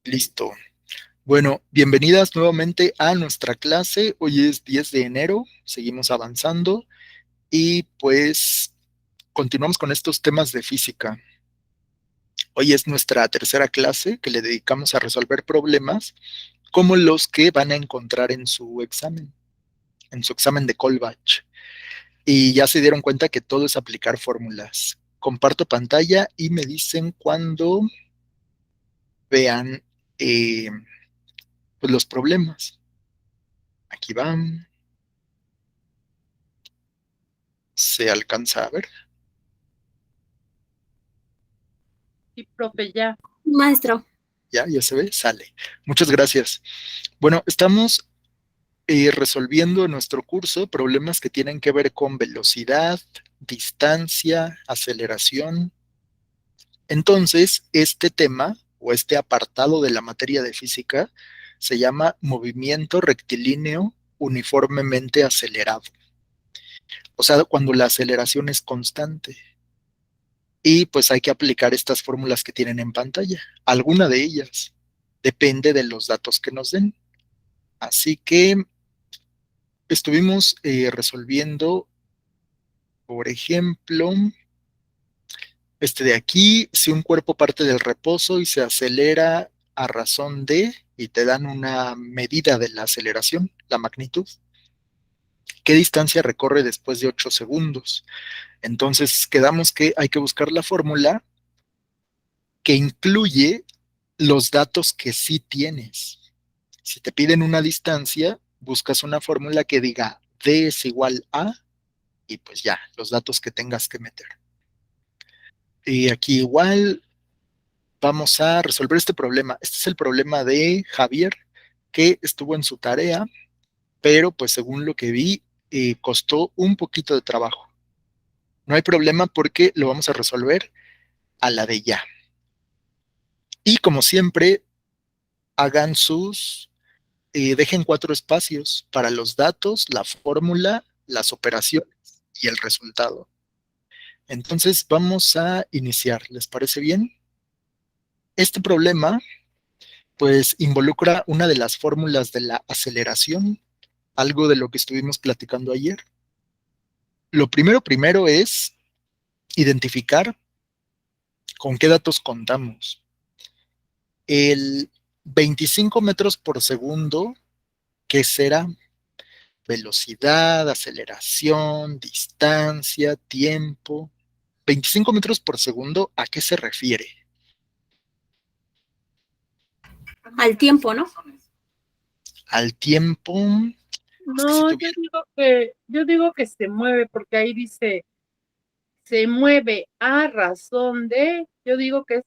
Listo. Bueno, bienvenidas nuevamente a nuestra clase. Hoy es 10 de enero, seguimos avanzando y pues continuamos con estos temas de física. Hoy es nuestra tercera clase que le dedicamos a resolver problemas como los que van a encontrar en su examen de Colbach. Y ya se dieron cuenta que todo es aplicar fórmulas. Comparto pantalla y me dicen cuando vean eh, pues los problemas. Aquí van. ¿Se alcanza a ver? Sí, profe, ya. Maestro, Ya se ve, sale. Muchas gracias. Bueno, estamos resolviendo en nuestro curso problemas que tienen que ver con velocidad, distancia, aceleración. Entonces, este tema o este apartado de la materia de física se llama movimiento rectilíneo uniformemente acelerado. O sea, cuando la aceleración es constante. Y pues hay que aplicar estas fórmulas que tienen en pantalla. Alguna de ellas depende de los datos que nos den. Así que estuvimos resolviendo, por ejemplo, este de aquí, si un cuerpo parte del reposo y se acelera a razón de, y te dan una medida de la aceleración, la magnitud, ¿qué distancia recorre después de 8 segundos? Entonces quedamos que hay que buscar la fórmula que incluye los datos que sí tienes. Si te piden una distancia, buscas una fórmula que diga D es igual a, y pues ya, los datos que tengas que meter. Y aquí igual vamos a resolver este problema. Este es el problema de Javier, que estuvo en su tarea, pero pues según lo que vi, costó un poquito de trabajo. No hay problema porque lo vamos a resolver a la de ya. Y como siempre, hagan dejen 4 espacios para los datos, la fórmula, las operaciones y el resultado. Entonces vamos a iniciar, ¿les parece bien? Este problema pues involucra una de las fórmulas de la aceleración, algo de lo que estuvimos platicando ayer. Lo primero es identificar con qué datos contamos. El 25 metros por segundo, ¿qué será? Velocidad, aceleración, distancia, tiempo. 25 metros por segundo, ¿a qué se refiere? al tiempo, ¿no? Al tiempo. Es que si No, tuviera, yo digo que se mueve, porque ahí dice, se mueve a razón de, yo digo que es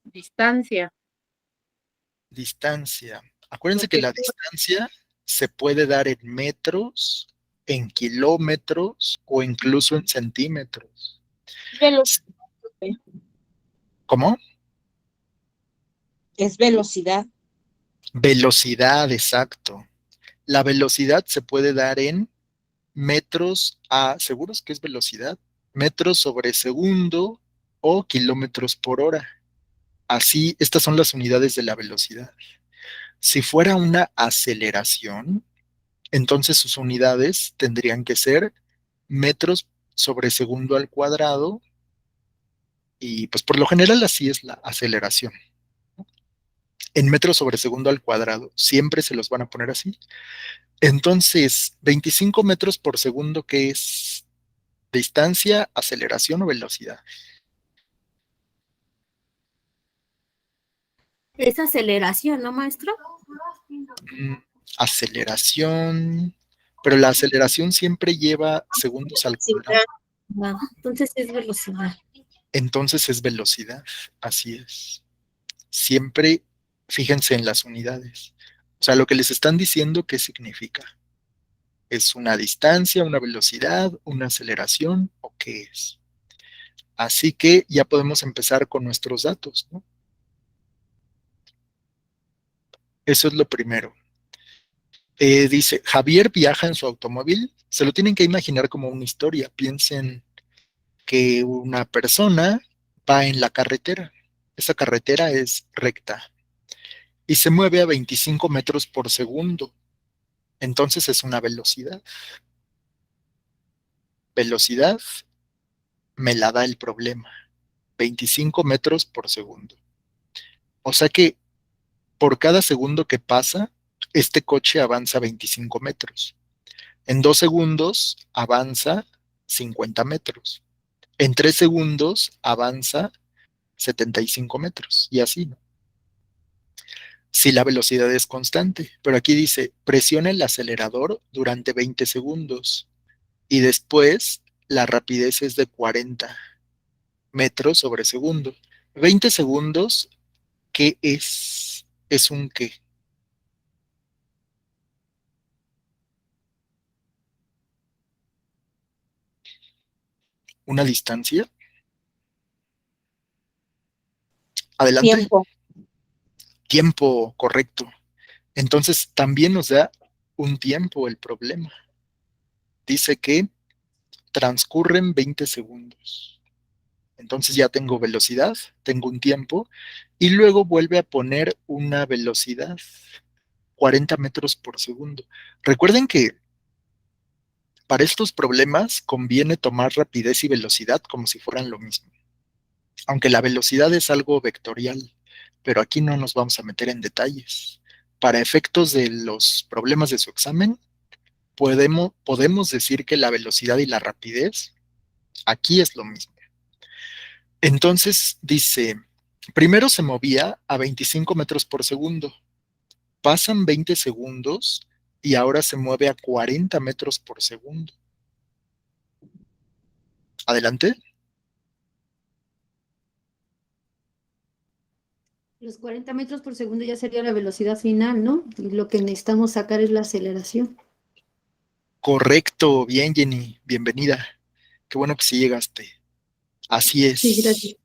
distancia, distancia. Acuérdense que porque la distancia se puede dar en metros, en kilómetros o incluso en centímetros. Velocidad, ¿Cómo? es velocidad. Velocidad, exacto. La velocidad se puede dar en metros a, ¿seguros que es velocidad? Metros sobre segundo o kilómetros por hora. Así, estas son las unidades de la velocidad. Si fuera una aceleración, entonces sus unidades tendrían que ser metros sobre segundo al cuadrado y pues por lo general así es la aceleración. En metros sobre segundo al cuadrado, siempre se los van a poner así. Entonces, 25 metros por segundo, ¿qué es? ¿Distancia, aceleración o velocidad? Es aceleración, ¿no, maestro? Mm, aceleración, pero la aceleración siempre lleva segundos al cuadrado. No, entonces es velocidad. Entonces es velocidad, así es. Siempre fíjense en las unidades. O sea, lo que les están diciendo, ¿qué significa? ¿Es una distancia, una velocidad, una aceleración o qué es? Así que ya podemos empezar con nuestros datos, ¿no? Eso es lo primero. Dice, Javier viaja en su automóvil. Se lo tienen que imaginar como una historia. Piensen que una persona va en la carretera. Esa carretera es recta. y se mueve a 25 metros por segundo. Entonces es una velocidad. Velocidad me la da el problema. 25 metros por segundo. O sea que por cada segundo que pasa, este coche avanza 25 metros. En 2 segundos avanza 50 metros. En 3 segundos avanza 75 metros. Y así, ¿no? Si la velocidad es constante. Pero aquí dice, presiona el acelerador durante 20 segundos. Y después la rapidez es de 40 metros sobre segundo. 20 segundos, ¿qué es? ¿Es un qué? ¿Una distancia? Adelante. Tiempo. Tiempo, correcto. Entonces también nos da un tiempo el problema. Dice que transcurren 20 segundos. Entonces ya tengo velocidad, tengo un tiempo, y luego vuelve a poner una velocidad, 40 metros por segundo. Recuerden que para estos problemas conviene tomar rapidez y velocidad como si fueran lo mismo, aunque la velocidad es algo vectorial, pero aquí no nos vamos a meter en detalles. Para efectos de los problemas de su examen, podemos decir que la velocidad y la rapidez aquí es lo mismo. Entonces dice, primero se movía a 25 metros por segundo, pasan 20 segundos y ahora se mueve a 40 metros por segundo. Adelante. Los 40 metros por segundo ya sería la velocidad final, ¿no? Y lo que necesitamos sacar es la aceleración. Correcto, bien Jenny, bienvenida. Qué bueno que sí llegaste. Así Sí, gracias. es.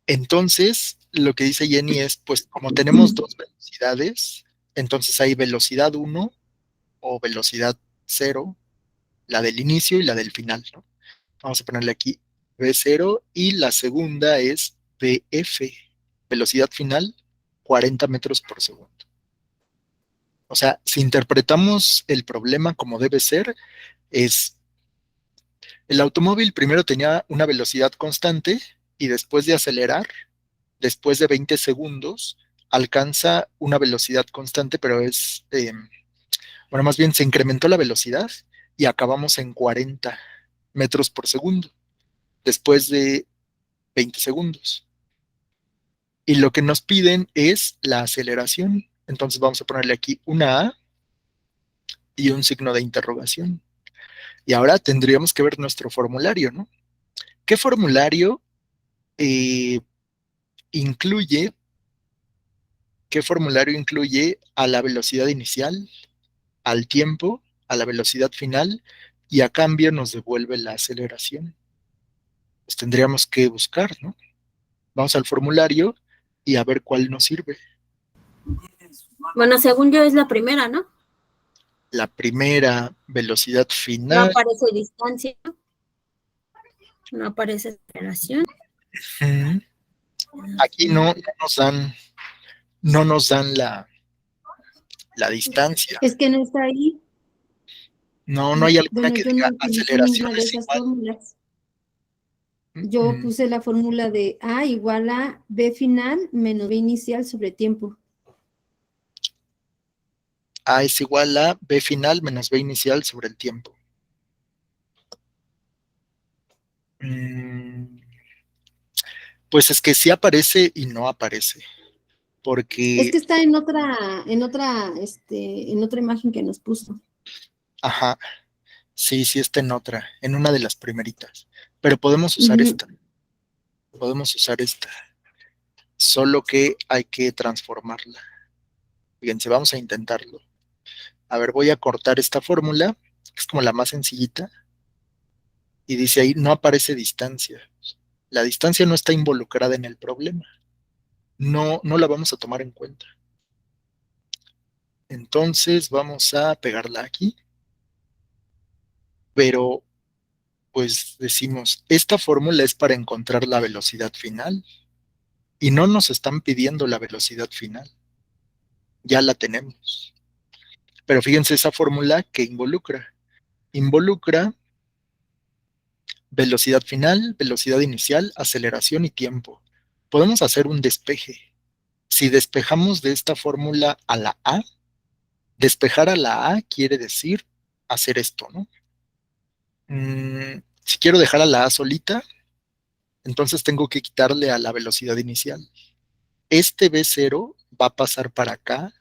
Entonces, lo que dice Jenny es, pues como tenemos dos velocidades, entonces hay velocidad 1 o velocidad 0, la del inicio y la del final, ¿no? Vamos a ponerle aquí V0 y la segunda es VF, velocidad final 40 metros por segundo. O sea, si interpretamos el problema como debe ser, es el automóvil primero tenía una velocidad constante y después de acelerar, después de 20 segundos, alcanza una velocidad constante, pero bueno, más bien se incrementó la velocidad y acabamos en 40 metros por segundo, después de 20 segundos. Y lo que nos piden es la aceleración. Entonces vamos a ponerle aquí una A y un signo de interrogación. Y ahora tendríamos que ver nuestro formulario, ¿no? ¿Qué formulario eh, incluye, qué formulario incluye a la velocidad inicial, al tiempo, a la velocidad final y a cambio nos devuelve la aceleración? Pues tendríamos que buscar, ¿no? Vamos al formulario y a ver cuál nos sirve. Bueno, según yo es la primera, ¿no? La primera, velocidad No final. aparece distancia, no aparece aceleración. Aquí no nos dan la distancia. Es que no está ahí. No hay alguna Bueno, que yo no diga utilicé aceleración ninguna de es esas igual. fórmulas. Yo puse la fórmula de A igual a B final menos B inicial sobre tiempo. A es igual a B final menos B inicial sobre el tiempo. Pues es que sí aparece y no aparece, Es porque, que está en otra imagen que nos puso. ajá, sí está en una de las primeritas, pero Ujú. podemos usar esta, solo que hay que transformarla. Fíjense, vamos a intentarlo. A ver, voy a cortar esta fórmula, que es como la más sencillita, y dice ahí, no aparece distancia. La distancia no está involucrada en el problema. No la vamos a tomar en cuenta. Entonces vamos a pegarla aquí, pero pues decimos, esta fórmula es para encontrar la velocidad final. y no nos están pidiendo la velocidad final. Ya la tenemos. Pero fíjense esa fórmula que involucra velocidad final, velocidad inicial, aceleración y tiempo. Podemos hacer un despeje. Si despejamos de esta fórmula a la A, despejar a la A quiere decir hacer esto, ¿no? Si quiero dejar a la A solita, entonces tengo que quitarle a la velocidad inicial. Este B0 va a pasar para acá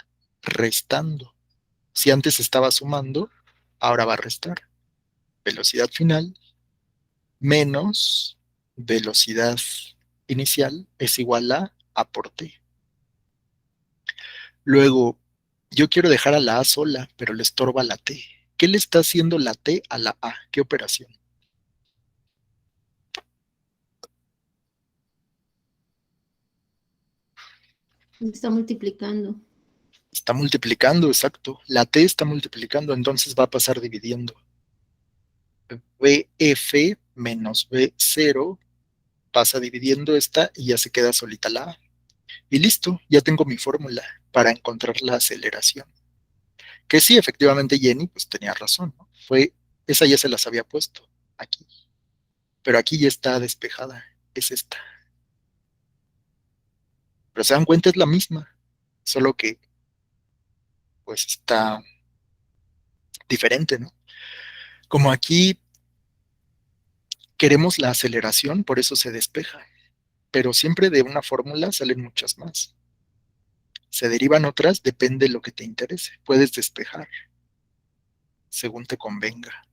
restando. Si antes estaba sumando, ahora va a restar. Velocidad final menos velocidad inicial es igual a A por T. Luego, yo quiero dejar a la A sola, pero le estorba la T. ¿Qué le está haciendo la T a la A? ¿Qué operación? Está multiplicando. Está multiplicando, exacto. La T está multiplicando, entonces va a pasar dividiendo. VF menos V0 pasa dividiendo esta y ya se queda solita la A. Y listo, ya tengo mi fórmula para encontrar la aceleración. Que sí, efectivamente Jenny pues tenía razón, ¿no? Esa ya se las había puesto aquí. Pero aquí ya está despejada, es esta. Pero se dan cuenta, es la misma, solo que pues está diferente, ¿no? Como aquí queremos la aceleración, por eso se despeja. Pero siempre de una fórmula salen muchas más. Se derivan otras, depende de lo que te interese. Puedes despejar, según te convenga.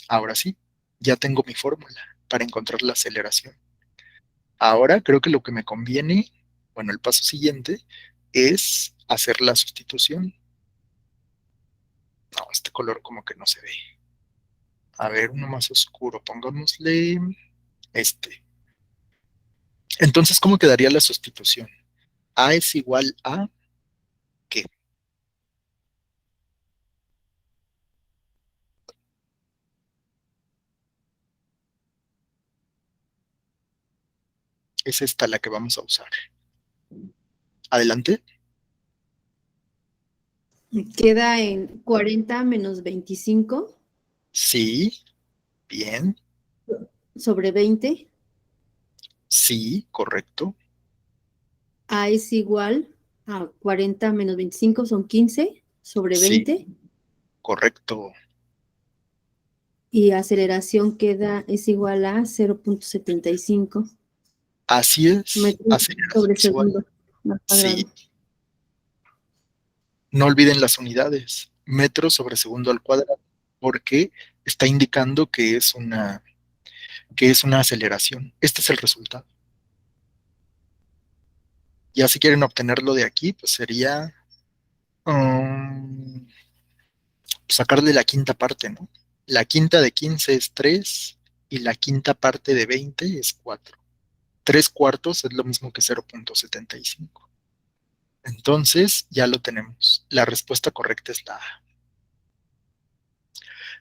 Ahora sí, ya tengo mi fórmula para encontrar la aceleración. Ahora creo que lo que me conviene, bueno, el paso siguiente es hacer la sustitución. No, este color como que no se ve. A ver, uno más oscuro, pongámosle este. Entonces, ¿cómo quedaría la sustitución? A es igual a ¿qué? Es esta la que vamos a usar. Adelante. Queda en 40 menos 25 Sí, bien. sobre 20. Sí, correcto. A es igual a 40 menos 25 son 15 sobre Sí, 20. correcto. Y aceleración es igual a 0.75 Así es. metros Aceleración sobre es igual. segundo al Sí, cuadrado. no olviden las unidades. Metros sobre segundo al cuadrado, porque está indicando que es una aceleración. Este es el resultado. Ya si quieren obtenerlo de aquí, pues sería sacarle la quinta parte, ¿no? La quinta de 15 es 3 y la quinta parte de 20 es 4. 3/4 es lo mismo que 0.75. Entonces, ya lo tenemos. La respuesta correcta es la A.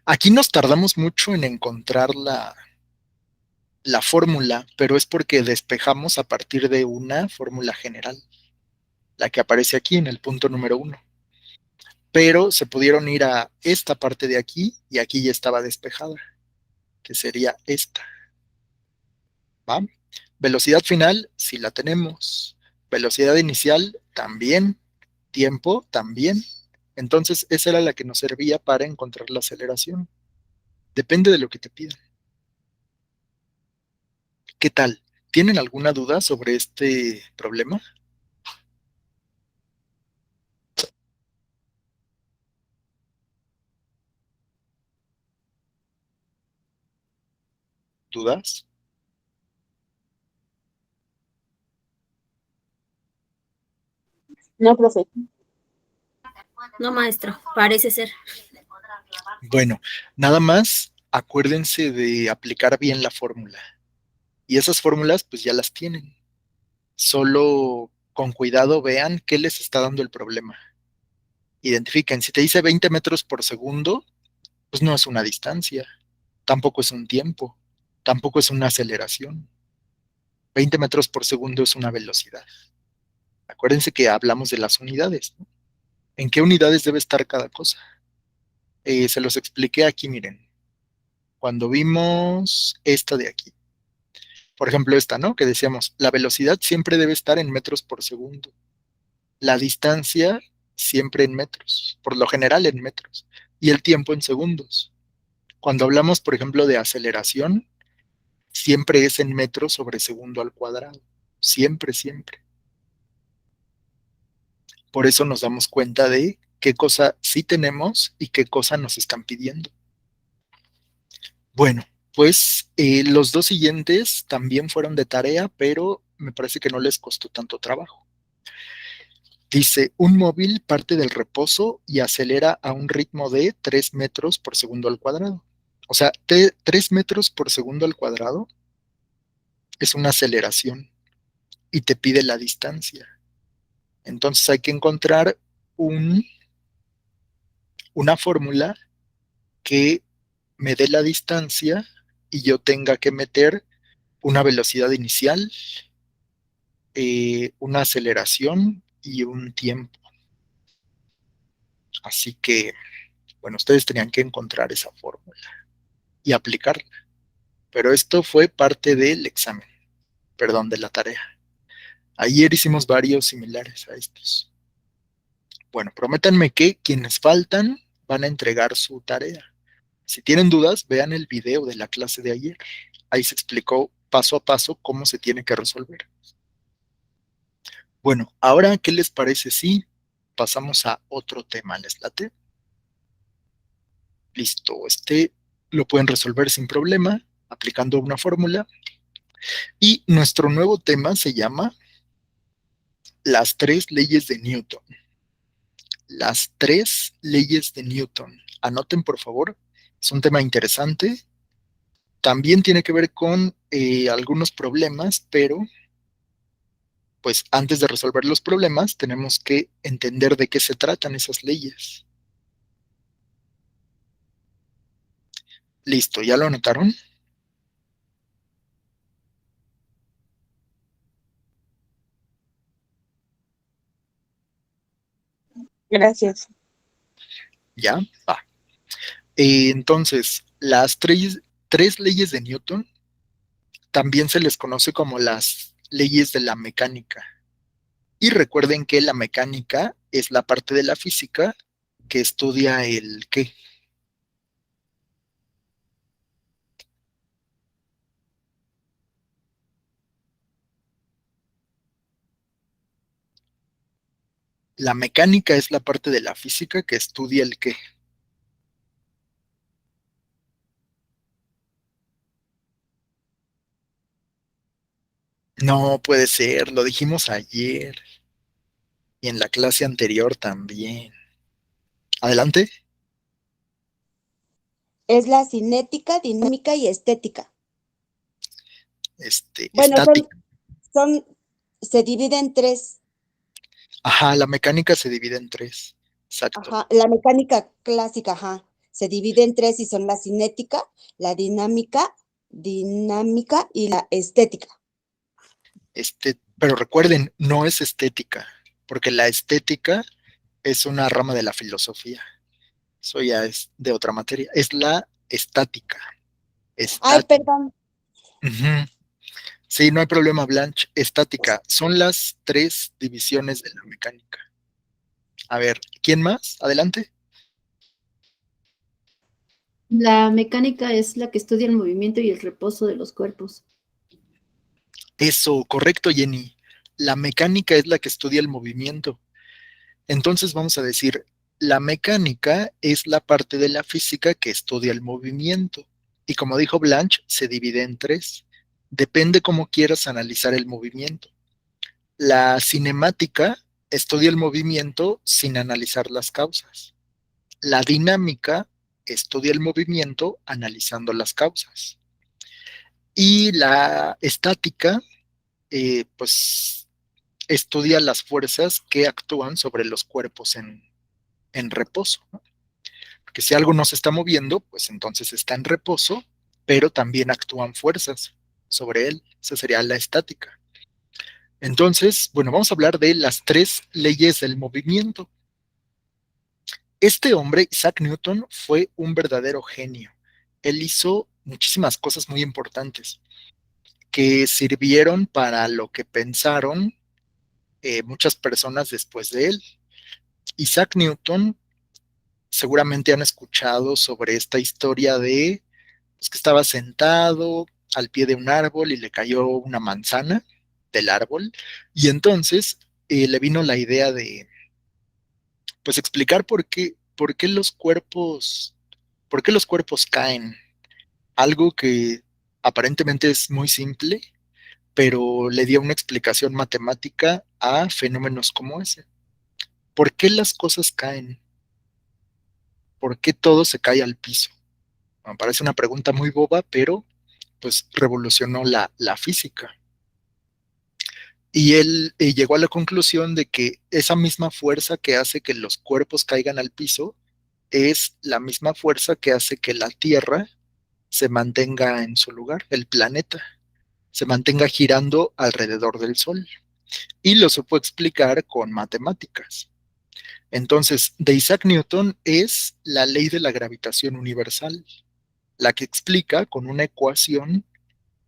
Aquí nos tardamos mucho en encontrar la fórmula, pero es porque despejamos a partir de una fórmula general, la que aparece aquí en el punto número 1. Pero se pudieron ir a esta parte de aquí y aquí ya estaba despejada, que sería esta. ¿Va? Velocidad final, sí la tenemos. Velocidad inicial, también. Tiempo, también. Entonces, esa era la que nos servía para encontrar la aceleración. Depende de lo que te pidan. ¿Qué tal? ¿Tienen alguna duda sobre este problema? ¿Dudas? No, profe. No, maestro, parece ser. Bueno, nada más acuérdense de aplicar bien la fórmula. Y esas fórmulas pues ya las tienen. Solo con cuidado vean qué les está dando el problema. Identifiquen, si te dice 20 metros por segundo, pues no es una distancia, tampoco es un tiempo, tampoco es una aceleración. 20 metros por segundo es una velocidad. Acuérdense que hablamos de las unidades, ¿no? ¿En qué unidades debe estar cada cosa? Se los expliqué aquí, miren. Cuando vimos esta de aquí. Por ejemplo, esta, ¿no? Que decíamos, la velocidad siempre debe estar en metros por segundo. La distancia siempre en metros, por lo general en metros. Y el tiempo en segundos. Cuando hablamos, por ejemplo, de aceleración, siempre es en metros sobre segundo al cuadrado. Siempre, siempre. Por eso nos damos cuenta de qué cosa sí tenemos y qué cosa nos están pidiendo. Bueno, pues los dos siguientes también fueron de tarea, pero me parece que no les costó tanto trabajo. Dice, un móvil parte del reposo y acelera a un ritmo de 3 metros por segundo al cuadrado. O sea, 3 metros por segundo al cuadrado es una aceleración y te pide la distancia. Entonces hay que encontrar una fórmula que me dé la distancia y yo tenga que meter una velocidad inicial, una aceleración y un tiempo. Así que, bueno, ustedes tenían que encontrar esa fórmula y aplicarla. Pero esto fue parte del examen, perdón, de la tarea. Ayer hicimos varios similares a estos. Bueno, prométanme que quienes faltan van a entregar su tarea. Si tienen dudas, vean el video de la clase de ayer. Ahí se explicó paso a paso cómo se tiene que resolver. Bueno, ahora, ¿qué les parece si pasamos a otro tema? ¿Les late? Listo, este lo pueden resolver sin problema, aplicando una fórmula. Y nuestro nuevo tema se llama las 3 leyes de Newton. Las 3 leyes de Newton. Anoten, por favor, es un tema interesante. También tiene que ver con algunos problemas, pero pues antes de resolver los problemas tenemos que entender de qué se tratan esas leyes. Listo, ¿ya lo anotaron? Gracias. Ya, va. Entonces, las 3 leyes de Newton también se les conoce como las leyes de la mecánica. Y recuerden que la mecánica es la parte de la física que estudia el qué. La mecánica es la parte de la física que estudia el qué. No puede ser, lo dijimos ayer y en la clase anterior también. Adelante. Es la cinética, dinámica y estética. Bueno, Estática. se divide en 3. Ajá, la mecánica se divide en 3. Exacto. Ajá, la mecánica clásica, ajá, se divide en 3 y son la cinética, la dinámica y la estética. Pero recuerden, no es estética, porque la estética es una rama de la filosofía. Eso ya es de otra materia. Es la estática. Ay, perdón. Ujú. Sí, no hay problema, Blanche. Estática. Son las 3 divisiones de la mecánica. A ver, ¿quién más? Adelante. La mecánica es la que estudia el movimiento y el reposo de los cuerpos. Eso, correcto, Jenny. La mecánica es la que estudia el movimiento. Entonces vamos a decir, la mecánica es la parte de la física que estudia el movimiento. Y como dijo Blanche, se divide en 3. Depende cómo quieras analizar el movimiento. La cinemática estudia el movimiento sin analizar las causas. La dinámica estudia el movimiento analizando las causas. Y la estática, pues, estudia las fuerzas que actúan sobre los cuerpos en reposo, ¿no? Porque si algo no se está moviendo, pues entonces está en reposo, pero también actúan fuerzas. sobre él. Esa sería la estática. Entonces, bueno, vamos a hablar de las 3 leyes del movimiento. Este hombre, Isaac Newton, fue un verdadero genio. Él hizo muchísimas cosas muy importantes que sirvieron para lo que pensaron muchas personas después de él. Isaac Newton, seguramente han escuchado sobre esta historia de pues, que estaba sentado al pie de un árbol y le cayó una manzana del árbol, y entonces le vino la idea de pues explicar por qué los cuerpos caen, algo que aparentemente es muy simple, pero le dio una explicación matemática a fenómenos como ese. ¿Por qué las cosas caen? ¿Por qué todo se cae al piso? Me parece una pregunta muy boba, pero pues revolucionó la física. Y él llegó a la conclusión de que esa misma fuerza que hace que los cuerpos caigan al piso es la misma fuerza que hace que la Tierra se mantenga en su lugar, el planeta, se mantenga girando alrededor del Sol. Y lo supo explicar con matemáticas. Entonces, de Isaac Newton es la ley de la gravitación universal, la que explica con una ecuación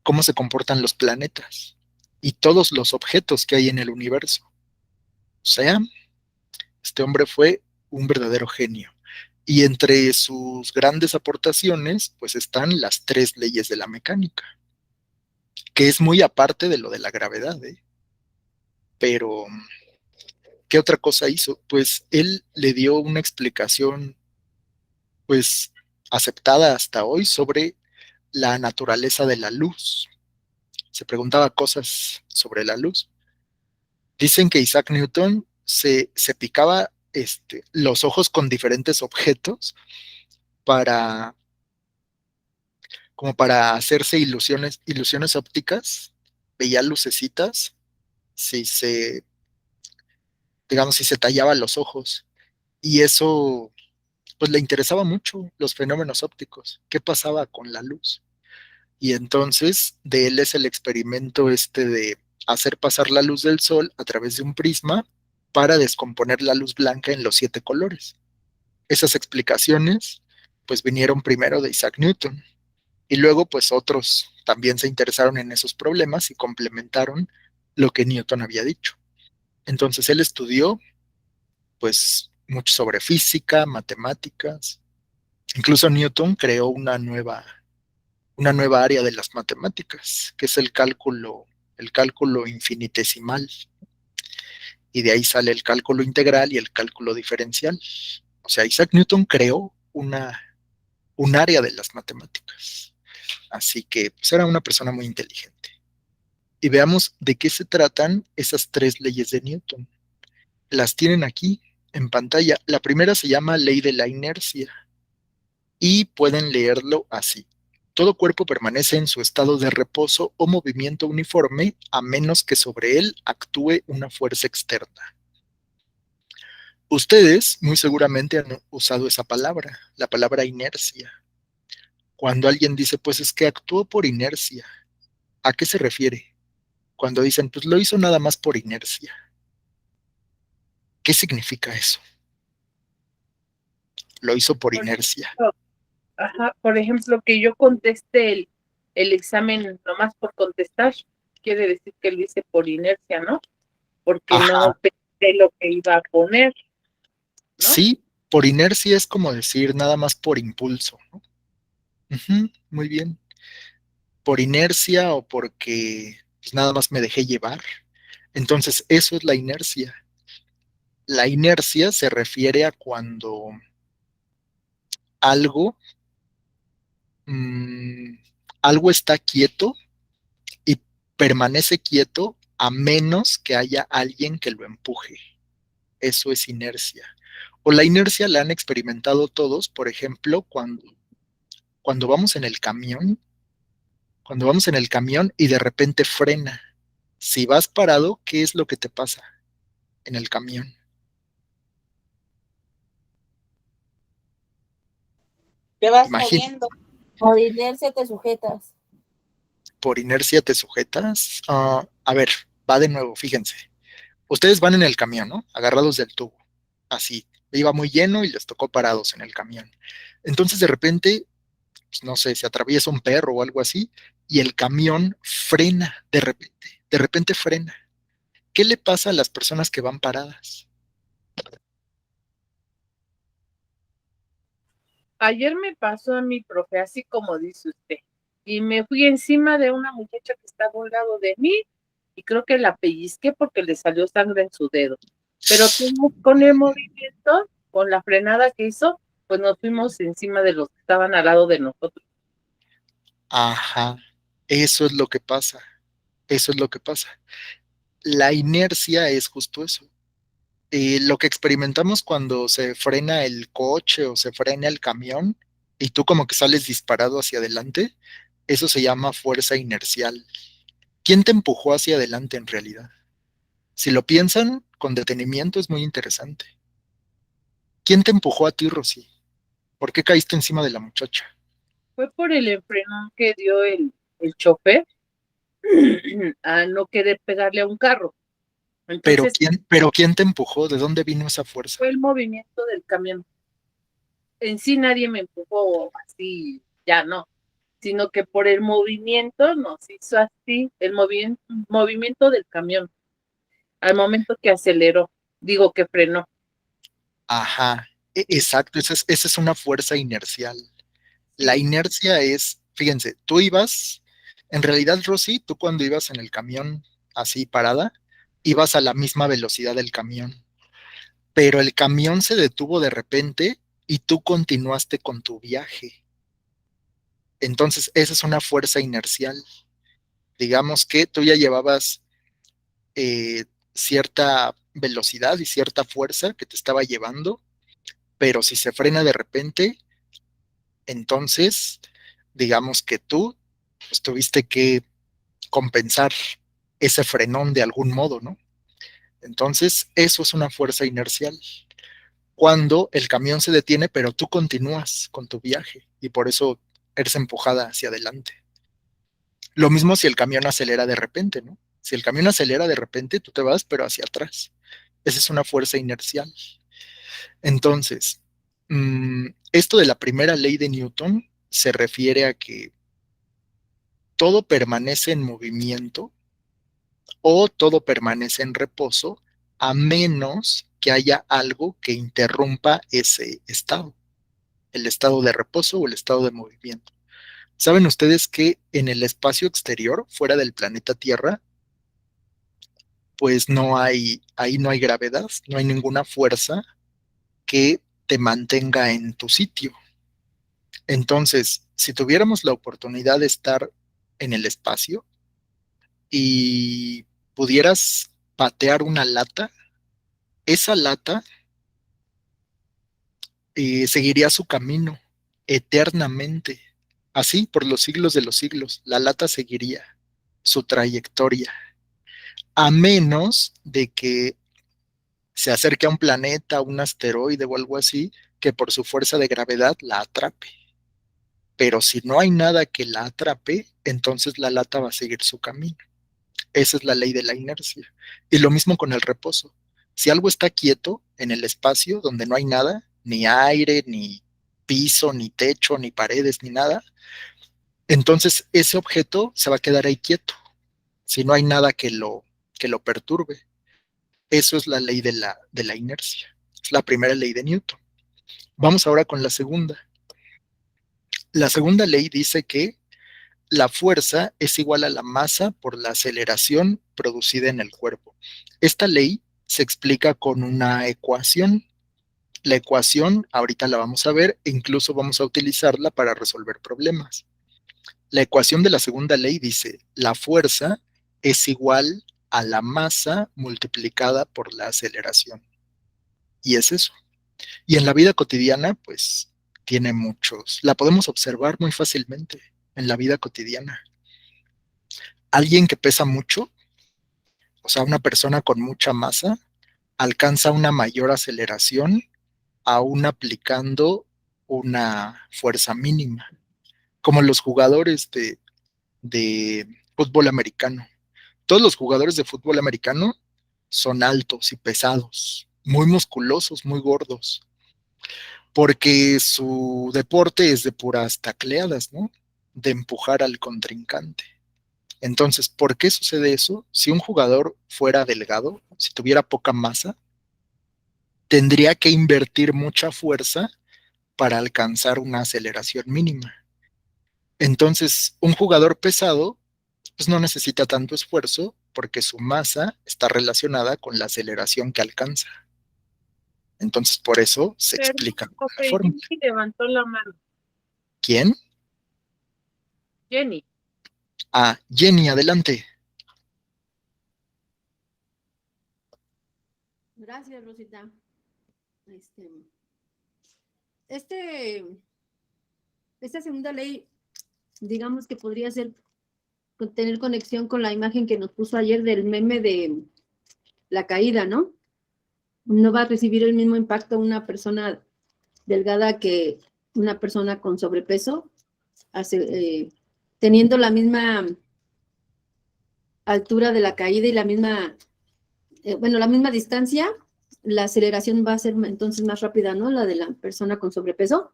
cómo se comportan los planetas y todos los objetos que hay en el universo. O sea, este hombre fue un verdadero genio. Y entre sus grandes aportaciones, pues están las 3 leyes de la mecánica, que es muy aparte de lo de la gravedad, ¿eh? Pero, ¿qué otra cosa hizo? Pues él le dio una explicación, pues, aceptada hasta hoy sobre la naturaleza de la luz. Se preguntaba cosas sobre la luz. Dicen que Isaac Newton se picaba los ojos con diferentes objetos para, como para hacerse ilusiones ópticas. Veía lucecitas, si se, digamos, si se tallaba los ojos. Y eso, pues le interesaba mucho los fenómenos ópticos. ¿Qué pasaba con la luz? Y entonces de él es el experimento de hacer pasar la luz del sol a través de un prisma para descomponer la luz blanca en los 7 colores. Esas explicaciones pues vinieron primero de Isaac Newton y luego pues otros también se interesaron en esos problemas y complementaron lo que Newton había dicho. Entonces él estudió pues mucho sobre física, matemáticas. Incluso Newton creó una nueva área de las matemáticas, que es el cálculo infinitesimal, y de ahí sale el cálculo integral y el cálculo diferencial. O sea, Isaac Newton creó un área de las matemáticas. Así que pues, era una persona muy inteligente. Y veamos de qué se tratan esas 3 leyes de Newton. Las tienen aquí en pantalla. La primera se llama ley de la inercia y pueden leerlo así. Todo cuerpo permanece en su estado de reposo o movimiento uniforme a menos que sobre él actúe una fuerza externa. Ustedes muy seguramente han usado esa palabra, la palabra inercia. Cuando alguien dice, pues es que actuó por inercia, ¿a qué se refiere? Cuando dicen, pues lo hizo nada más por inercia. ¿Qué significa eso? Lo hizo por Por inercia. ejemplo, ajá, por ejemplo, que yo conteste el examen nomás por contestar, quiere decir que lo hice por inercia, ¿no? Porque Ajá, no pensé lo que iba a poner, ¿no? sí, por inercia es como decir nada más por impulso, ¿no? Ujú, muy bien. Por inercia o porque pues, nada más me dejé llevar. Entonces, eso es la inercia. La inercia se refiere a cuando algo, mm, algo está quieto y permanece quieto a menos que haya alguien que lo empuje. Eso es inercia. O la inercia la han experimentado todos, por ejemplo, cuando vamos en el camión, cuando vamos en el camión y de repente frena. Si vas parado, ¿qué es lo que te pasa en el camión? Te vas Imagina, moviendo. Por inercia te sujetas. por inercia te sujetas. A ver, va de nuevo, fíjense. Ustedes van en el camión, ¿no? Agarrados del tubo. Así. Iba muy lleno y les tocó parados en el camión. Entonces, de repente, pues, no sé, se atraviesa un perro o algo así y el camión frena de repente frena. ¿Qué le pasa a las personas que van paradas? Ayer me pasó a mi profe, así como dice usted, y me fui encima de una muchacha que estaba a un lado de mí y creo que la pellizqué porque le salió sangre en su dedo. Pero con el movimiento, con la frenada que hizo, pues nos fuimos encima de los que estaban al lado de nosotros. Ajá, eso es lo que pasa. Eso es lo que pasa. La inercia es justo eso. Lo que experimentamos cuando se frena el coche o se frena el camión y tú como que sales disparado hacia adelante, eso se llama fuerza inercial. ¿Quién te empujó hacia adelante en realidad? Si lo piensan con detenimiento es muy interesante. ¿Quién te empujó a ti, Rosy? ¿Por qué caíste encima de la muchacha? Fue por el enfrenón que dio el chofer a no querer pegarle a un carro. Entonces Pero quién te empujó? ¿De dónde vino esa fuerza? fue el movimiento del camión. En sí nadie me empujó así, ya no, sino que por el movimiento nos hizo así, el movimiento del camión, al momento que aceleró, digo que frenó. Ajá, exacto, esa es una fuerza inercial. La Sí, inercia es, fíjense, tú ibas, en realidad, Rosy, tú cuando ibas en el camión así parada, ibas a la misma velocidad del camión, pero el camión se detuvo de repente y tú continuaste con tu viaje. Entonces, esa es una fuerza inercial. Digamos que tú ya llevabas cierta velocidad y cierta fuerza que te estaba llevando, pero si se frena de repente, entonces, digamos que tú pues, tuviste que compensar ese frenón de algún modo, ¿no? Entonces, eso es una fuerza inercial. Cuando el camión se detiene, pero tú continúas con tu viaje y por eso eres empujada hacia adelante. Lo mismo si el camión acelera de repente, ¿no? Si el camión acelera de repente, tú te vas, pero hacia atrás. Esa es una fuerza inercial. Entonces, esto de la primera ley de Newton se refiere a que todo permanece en movimiento o todo permanece en reposo a menos que haya algo que interrumpa ese estado, el estado de reposo o el estado de movimiento. ¿Saben ustedes que en el espacio exterior, fuera del planeta Tierra, pues ahí no hay gravedad, no hay ninguna fuerza que te mantenga en tu sitio? Entonces, si tuviéramos la oportunidad de estar en el espacio y pudieras patear una lata, esa lata seguiría su camino eternamente, así por los siglos de los siglos. La lata seguiría su trayectoria, a menos de que se acerque a un planeta, un asteroide o algo así, que por su fuerza de gravedad la atrape. Pero si no hay nada que la atrape, entonces la lata va a seguir su camino. Esa es la ley de la inercia. Y lo mismo con el reposo. Si algo está quieto en el espacio donde no hay nada, ni aire, ni piso, ni techo, ni paredes, ni nada, entonces ese objeto se va a quedar ahí quieto, si no hay nada que lo perturbe. Eso es la ley de la inercia. Es la primera ley de Newton. Vamos ahora con la segunda. La segunda ley dice que la fuerza es igual a la masa por la aceleración producida en el cuerpo. Esta ley se explica con una ecuación. La ecuación, ahorita la vamos a ver, e incluso vamos a utilizarla para resolver problemas. La ecuación de la segunda ley dice, la fuerza es igual a la masa multiplicada por la aceleración. Y es eso. Y en la vida cotidiana, pues, tiene muchos. La podemos observar muy fácilmente en la vida cotidiana. Alguien que pesa mucho, o sea, una persona con mucha masa, alcanza una mayor aceleración aún aplicando una fuerza mínima, como los jugadores de fútbol americano. Todos los jugadores de fútbol americano son altos y pesados, muy musculosos, muy gordos, porque su deporte es de puras tacleadas, ¿no? De empujar al contrincante. Entonces, ¿por qué sucede eso? Si un jugador fuera delgado, si tuviera poca masa, tendría que invertir mucha fuerza para alcanzar una aceleración mínima. Entonces, un jugador pesado, pues no necesita tanto esfuerzo porque su masa está relacionada con la aceleración que alcanza. Entonces, por eso se Perdón, explica con la profe, fórmula. Jenny levantó la mano. ¿Quién? Jenny. Ah, Jenny, adelante. Gracias, Rosita. Este, esta segunda ley, digamos que podría ser tener conexión con la imagen que nos puso ayer del meme de la caída, ¿no? No va a recibir el mismo impacto una persona delgada que una persona con sobrepeso, teniendo la misma altura de la caída y la misma, la misma distancia, la aceleración va a ser entonces más rápida, ¿no? La de la persona con sobrepeso.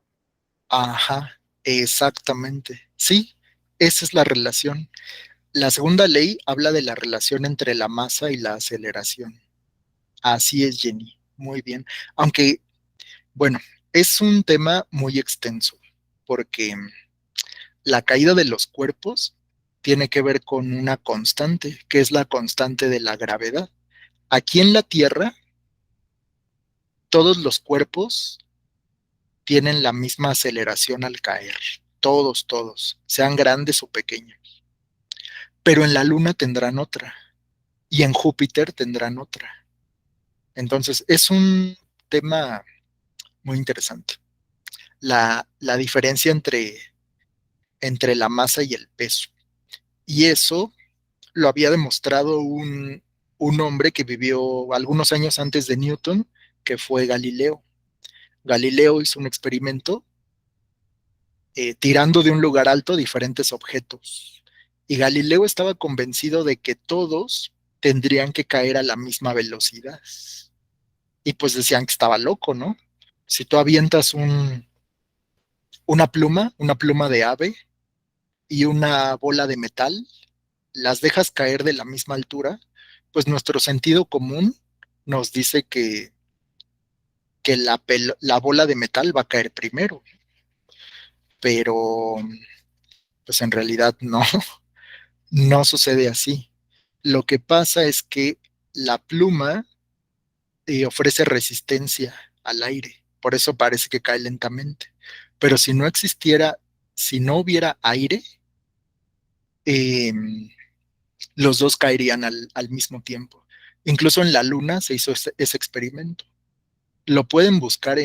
Ajá, exactamente. Sí, esa es la relación. La segunda ley habla de la relación entre la masa y la aceleración. Así es, Jenny. Muy bien. Aunque, bueno, es un tema muy extenso, porque la caída de los cuerpos tiene que ver con una constante, que es la constante de la gravedad. Aquí en la Tierra, todos los cuerpos tienen la misma aceleración al caer. Todos, sean grandes o pequeños. Pero en la Luna tendrán otra y en Júpiter tendrán otra. Entonces, es un tema muy interesante. La diferencia entre la masa y el peso. Y eso lo había demostrado un hombre que vivió algunos años antes de Newton, que fue Galileo. Galileo hizo un experimento tirando de un lugar alto diferentes objetos. Y Galileo estaba convencido de que todos tendrían que caer a la misma velocidad. Y pues decían que estaba loco, ¿no? Si tú avientas una pluma de ave y una bola de metal, las dejas caer de la misma altura, pues nuestro sentido común nos dice que la bola de metal va a caer primero, pero pues en realidad no, no sucede así. Lo que pasa es que la pluma ofrece resistencia al aire, por eso parece que cae lentamente. Pero si no existiera, si no hubiera aire, eh, los dos caerían al mismo tiempo. Incluso en la Luna se hizo ese experimento. Lo pueden buscar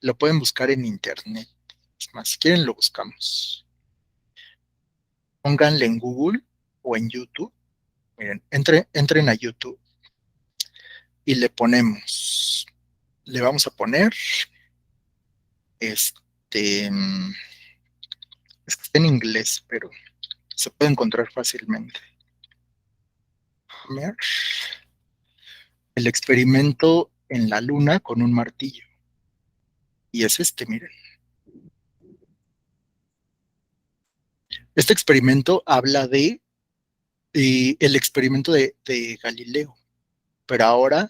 lo pueden buscar en internet. Es más, si quieren lo buscamos. Pónganle en Google o en YouTube. Miren, entren a YouTube y le vamos a poner, este, es que está en inglés, pero se puede encontrar fácilmente. Hammer, el experimento en la Luna con un martillo. Y es miren. Este experimento habla de el experimento de Galileo, pero ahora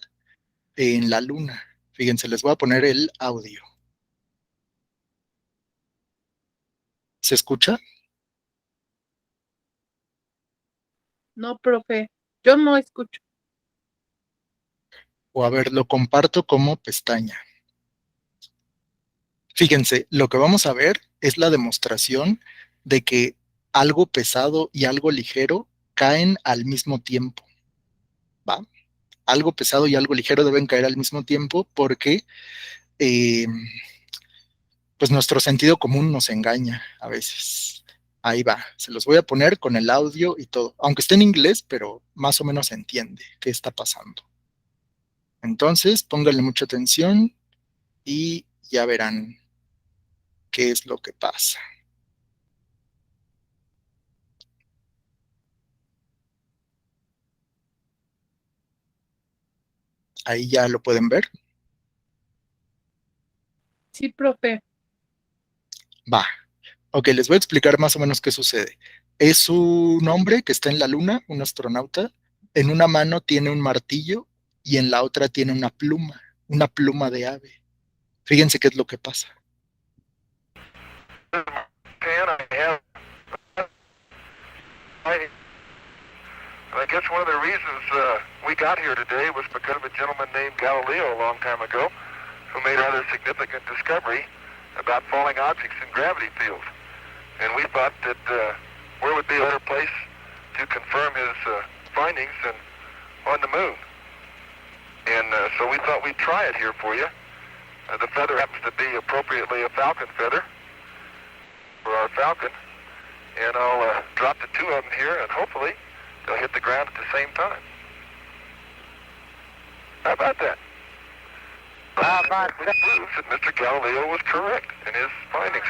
en la Luna. Fíjense, les voy a poner el audio. ¿Se escucha? No, profe, yo no escucho. O a ver, lo comparto como pestaña. Fíjense, lo que vamos a ver es la demostración de que algo pesado y algo ligero caen al mismo tiempo, ¿va? Algo pesado y algo ligero deben caer al mismo tiempo porque eh, pues nuestro sentido común nos engaña a veces. Ahí va, se los voy a poner con el audio y todo, aunque esté en inglés, pero más o menos se entiende qué está pasando. Entonces, pónganle mucha atención y ya verán qué es lo que pasa. Ahí ya lo pueden ver. Sí, profe. Va. Ok, les voy a explicar más o menos qué sucede. Es un hombre que está en la luna, un astronauta. En una mano tiene un martillo y en la otra tiene una pluma de ave. Fíjense qué es lo que pasa. I guess one of the reasons we got here today was because of a gentleman named Galileo a long time ago who made a rather significant discovery about falling objects in gravity fields. And we thought that where would be a better place to confirm his findings than on the moon. And so we thought we'd try it here for you. The feather happens to be appropriately a falcon feather for our falcon. And I'll drop the two of them here, and hopefully they'll hit the ground at the same time. How about that? Which proves that Mr. Galileo was correct in his findings.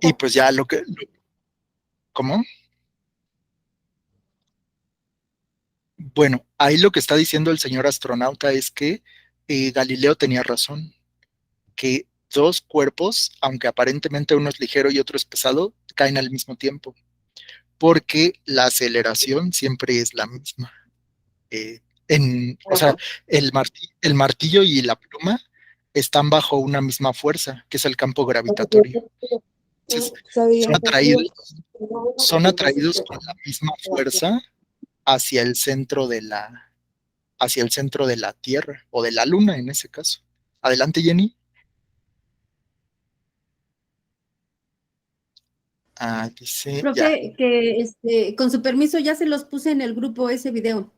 Y pues ya ¿Cómo? Bueno, ahí lo que está diciendo el señor astronauta es que Galileo tenía razón, que dos cuerpos, aunque aparentemente uno es ligero y otro es pesado, caen al mismo tiempo, porque la aceleración siempre es la misma. O sea, el martillo y la pluma están bajo una misma fuerza, que es el campo gravitatorio. Entonces, son atraídos con la misma fuerza hacia el centro de la Tierra, o de la Luna en ese caso. Adelante, Jenny. Dice, Profe, que con su permiso ya se los puse en el grupo ese video,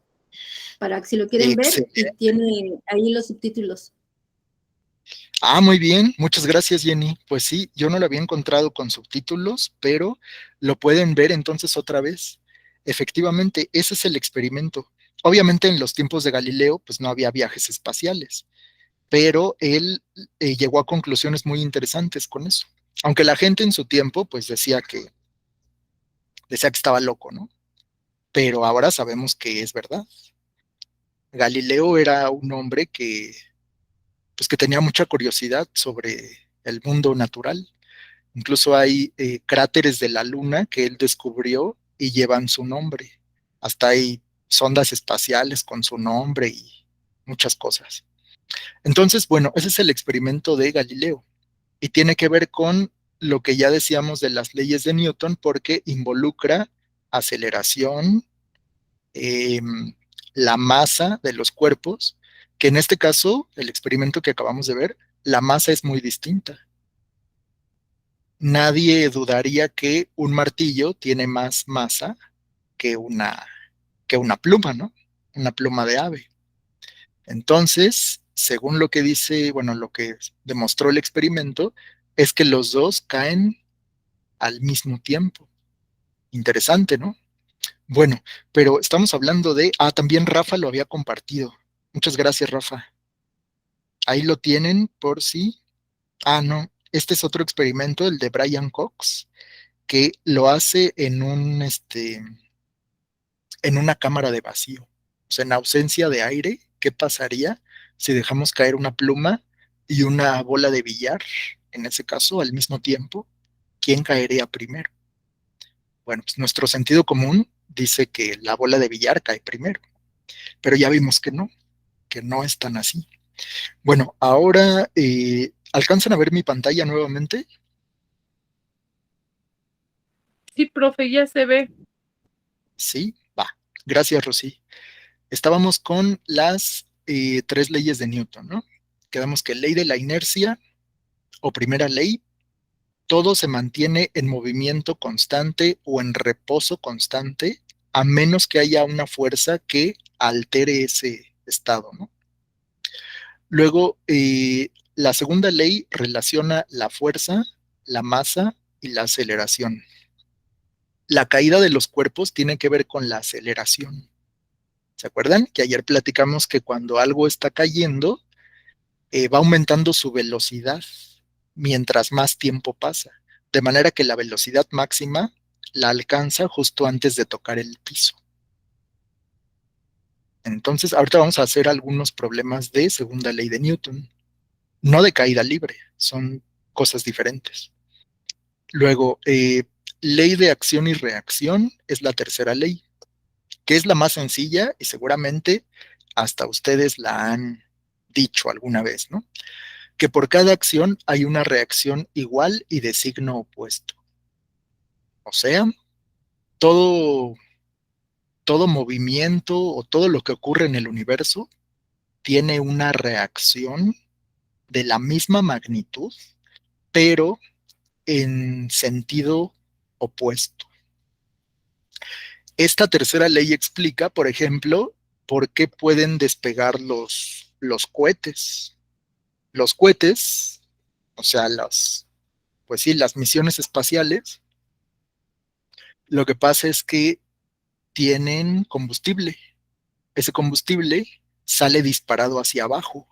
para que si lo quieren ver, y tiene ahí los subtítulos. Muy bien, muchas gracias, Jenny. Pues sí, yo no lo había encontrado con subtítulos, pero lo pueden ver entonces otra vez. Efectivamente, ese es el experimento. Obviamente en los tiempos de Galileo, pues no había viajes espaciales, pero él llegó a conclusiones muy interesantes con eso. Aunque la gente en su tiempo, pues decía que estaba loco, ¿no? Pero ahora sabemos que es verdad. Galileo era un hombre pues que tenía mucha curiosidad sobre el mundo natural. Incluso hay cráteres de la Luna que él descubrió y llevan su nombre. Hasta hay sondas espaciales con su nombre y muchas cosas. Entonces, bueno, ese es el experimento de Galileo y tiene que ver con lo que ya decíamos de las leyes de Newton porque involucra aceleración, la masa de los cuerpos, que en este caso, el experimento que acabamos de ver, la masa es muy distinta. Nadie dudaría que un martillo tiene más masa que una pluma, ¿no? Una pluma de ave. Entonces, según lo que dice, bueno, lo que demostró el experimento, es que los dos caen al mismo tiempo. Interesante, ¿no? Bueno, pero estamos hablando también Rafa lo había compartido. Muchas gracias, Rafa. Ahí lo tienen por si. No, este es otro experimento, el de Brian Cox, que lo hace en una cámara de vacío. O sea, en ausencia de aire, ¿qué pasaría si dejamos caer una pluma y una bola de billar, en ese caso, al mismo tiempo? ¿Quién caería primero? Bueno, pues nuestro sentido común dice que la bola de billar cae primero, pero ya vimos que no es tan así. Bueno, ahora, ¿alcanzan a ver mi pantalla nuevamente? Sí, profe, ya se ve. Sí, va. Gracias, Rosy. Estábamos con las 3 leyes de Newton, ¿no? Quedamos que ley de la inercia o primera ley, todo se mantiene en movimiento constante o en reposo constante, a menos que haya una fuerza que altere ese estado, ¿no? Luego, la segunda ley relaciona la fuerza, la masa y la aceleración. La caída de los cuerpos tiene que ver con la aceleración. ¿Se acuerdan? Que ayer platicamos que cuando algo está cayendo, va aumentando su velocidad mientras más tiempo pasa, de manera que la velocidad máxima la alcanza justo antes de tocar el piso. Entonces, ahorita vamos a hacer algunos problemas de segunda ley de Newton, no de caída libre, son cosas diferentes. Luego, ley de acción y reacción es la tercera ley, que es la más sencilla y seguramente hasta ustedes la han dicho alguna vez, ¿no? Que por cada acción hay una reacción igual y de signo opuesto. O sea, todo, todo movimiento o todo lo que ocurre en el universo tiene una reacción de la misma magnitud, pero en sentido opuesto. Esta tercera ley explica, por ejemplo, por qué pueden despegar los cohetes. Los cohetes, o sea, pues sí, las misiones espaciales, lo que pasa es que tienen combustible. Ese combustible sale disparado hacia abajo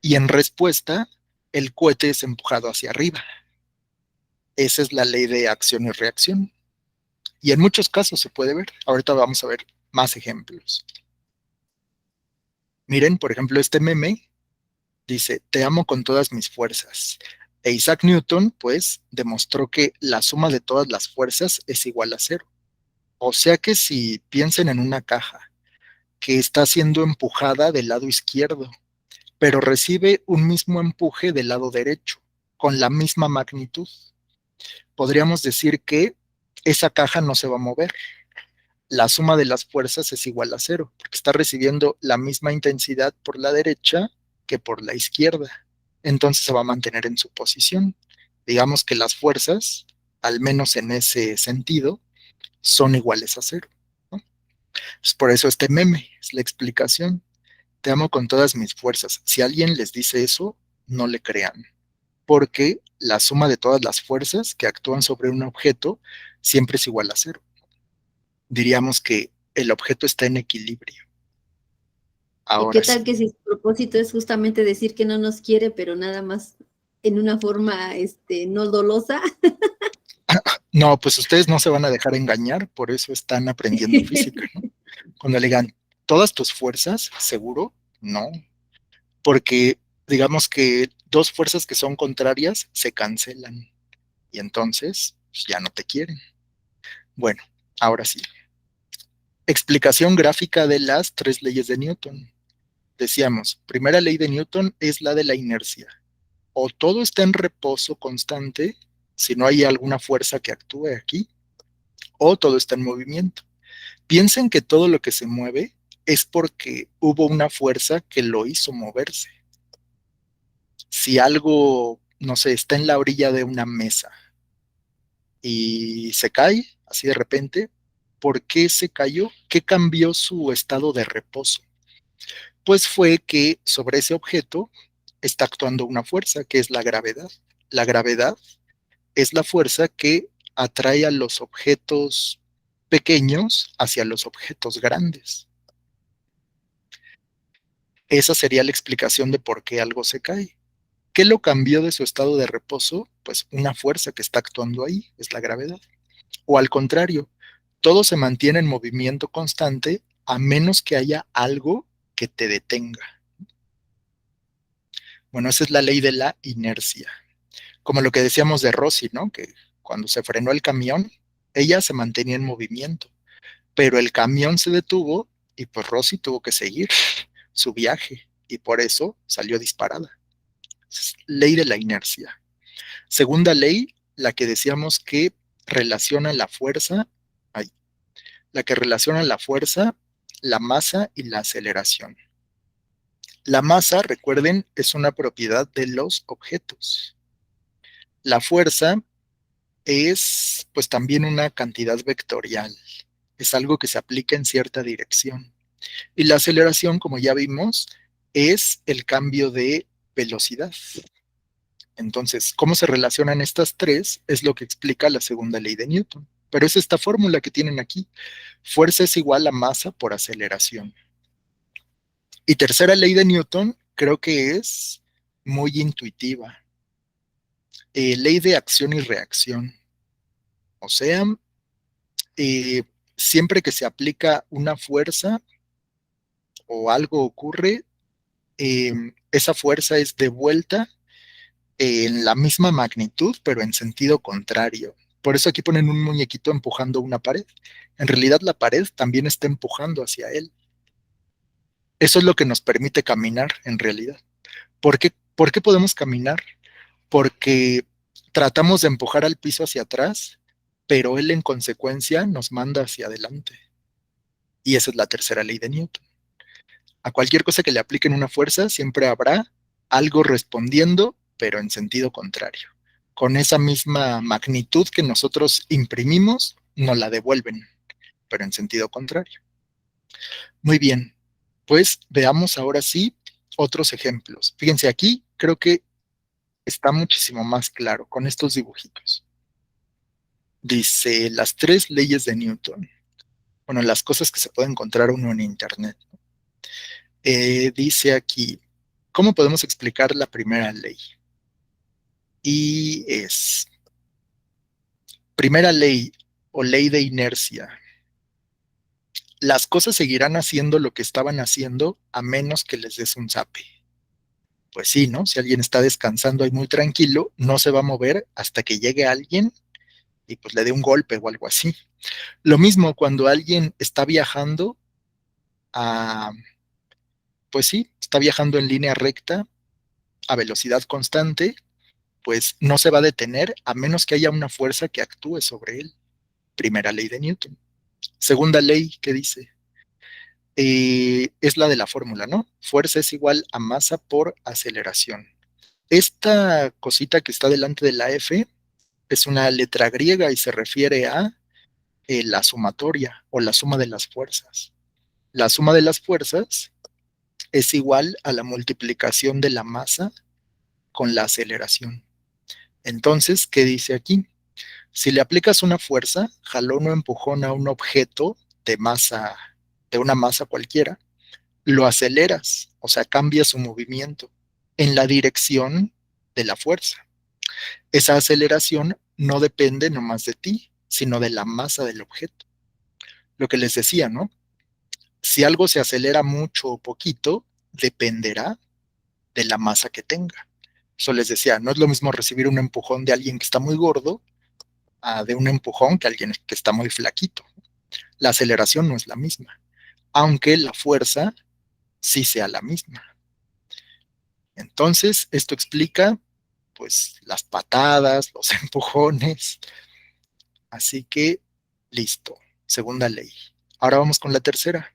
y en respuesta el cohete es empujado hacia arriba. Esa es la ley de acción y reacción. Y en muchos casos se puede ver. Ahorita vamos a ver más ejemplos. Miren, por ejemplo, este meme dice, te amo con todas mis fuerzas. E Isaac Newton, pues, demostró que la suma de todas las fuerzas es igual a cero. O sea que si piensen en una caja que está siendo empujada del lado izquierdo, pero recibe un mismo empuje del lado derecho, con la misma magnitud, podríamos decir que esa caja no se va a mover. La suma de las fuerzas es igual a cero, porque está recibiendo la misma intensidad por la derecha que por la izquierda. Entonces se va a mantener en su posición. Digamos que las fuerzas, al menos en ese sentido, son iguales a cero, ¿no? Pues por eso este meme es la explicación. Te amo con todas mis fuerzas. Si alguien les dice eso, no le crean, porque la suma de todas las fuerzas que actúan sobre un objeto siempre es igual a cero. Diríamos que el objeto está en equilibrio. ¿Y Ahora qué tal sí. que si su propósito es justamente decir que no nos quiere, pero nada más en una forma no dolosa? No, pues ustedes no se van a dejar engañar, por eso están aprendiendo física, ¿no? Cuando le digan, todas tus fuerzas, seguro, no, porque digamos que dos fuerzas que son contrarias se cancelan y entonces pues, ya no te quieren. Bueno, ahora sí. Explicación gráfica de las tres leyes de Newton. Decíamos, primera ley de Newton es la de la inercia. O todo está en reposo constante, si no hay alguna fuerza que actúe aquí, o todo está en movimiento. Piensen que todo lo que se mueve es porque hubo una fuerza que lo hizo moverse. Si algo, no sé, está en la orilla de una mesa y se cae así de repente, ¿por qué se cayó? ¿Qué cambió su estado de reposo? Pues fue que sobre ese objeto está actuando una fuerza que es la gravedad. La gravedad es la fuerza que atrae a los objetos pequeños hacia los objetos grandes. Esa sería la explicación de por qué algo se cae. ¿Qué lo cambió de su estado de reposo? Pues una fuerza que está actuando ahí, es la gravedad. O al contrario, todo se mantiene en movimiento constante a menos que haya algo que te detenga. Bueno, esa es la ley de la inercia. Como lo que decíamos de Rossi, ¿no? Que cuando se frenó el camión, ella se mantenía en movimiento, pero el camión se detuvo y pues Rossi tuvo que seguir su viaje y por eso salió disparada. Es ley de la inercia. Segunda ley, la que decíamos que relaciona la fuerza, ay, la que relaciona la fuerza, la masa y la aceleración. La masa, recuerden, es una propiedad de los objetos. La fuerza es pues también una cantidad vectorial, es algo que se aplica en cierta dirección. Y la aceleración, como ya vimos, es el cambio de velocidad. Entonces, ¿cómo se relacionan estas tres? Es lo que explica la segunda ley de Newton. Pero es esta fórmula que tienen aquí. Fuerza es igual a masa por aceleración. Y tercera ley de Newton, creo que es muy intuitiva. Ley de acción y reacción. O sea, siempre que se aplica una fuerza, o algo ocurre, esa fuerza es devuelta en la misma magnitud, pero en sentido contrario. Por eso aquí ponen un muñequito empujando una pared. En realidad la pared también está empujando hacia él. Eso es lo que nos permite caminar en realidad. ¿Por qué podemos caminar? Porque tratamos de empujar al piso hacia atrás, pero él en consecuencia nos manda hacia adelante. Y esa es la tercera ley de Newton. A cualquier cosa que le apliquen una fuerza, siempre habrá algo respondiendo, pero en sentido contrario. Con esa misma magnitud que nosotros imprimimos, nos la devuelven, pero en sentido contrario. Muy bien, pues veamos ahora sí otros ejemplos. Fíjense aquí, creo que está muchísimo más claro con estos dibujitos. Dice las 3 leyes de Newton. Bueno, las cosas que se puede encontrar uno en internet. Dice aquí, ¿cómo podemos explicar la primera ley? Y es, primera ley o ley de inercia. Las cosas seguirán haciendo lo que estaban haciendo a menos que les des un zape. Pues sí, ¿no? Si alguien está descansando ahí muy tranquilo, no se va a mover hasta que llegue alguien y pues le dé un golpe o algo así. Lo mismo cuando alguien está viajando a, pues sí, está viajando en línea recta a velocidad constante, pues no se va a detener a menos que haya una fuerza que actúe sobre él. Primera ley de Newton. Segunda ley que dice, es la de la fórmula, ¿no? Fuerza es igual a masa por aceleración. Esta cosita que está delante de la F es una letra griega y se refiere a la sumatoria o la suma de las fuerzas. La suma de las fuerzas es igual a la multiplicación de la masa con la aceleración. Entonces, ¿qué dice aquí? Si le aplicas una fuerza, jalón o empujón a un objeto de masa, de una masa cualquiera, lo aceleras, o sea, cambia su movimiento en la dirección de la fuerza. Esa aceleración no depende nomás de ti, sino de la masa del objeto. Lo que les decía, ¿no? Si algo se acelera mucho o poquito, dependerá de la masa que tenga. Eso les decía, no es lo mismo recibir un empujón de alguien que está muy gordo a de un empujón que alguien que está muy flaquito. La aceleración no es la misma, aunque la fuerza sí sea la misma. Entonces, esto explica, pues, las patadas, los empujones. Así que, listo. Segunda ley. Ahora vamos con la tercera,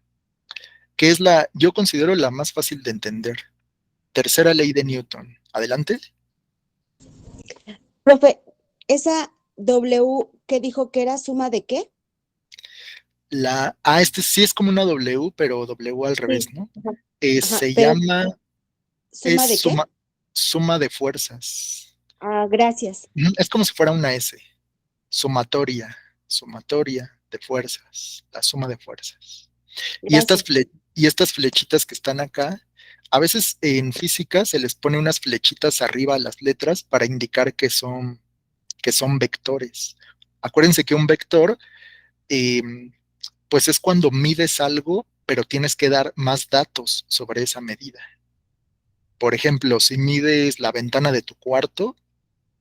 que es la, yo considero la más fácil de entender. Tercera ley de Newton. Adelante. Profe, esa W que dijo que era suma de qué? Este sí es como una W, pero W al revés, Sí, ¿no? ajá, Se pero llama, es ¿suma de qué? suma de fuerzas. Ah, gracias. Es como si fuera una S. Sumatoria, sumatoria de fuerzas, la suma de fuerzas. Gracias. Y estas flechitas que están acá, a veces en física se les pone unas flechitas arriba a las letras para indicar que son vectores. Acuérdense que un vector, eh, pues es cuando mides algo, pero tienes que dar más datos sobre esa medida. Por ejemplo, si mides la ventana de tu cuarto,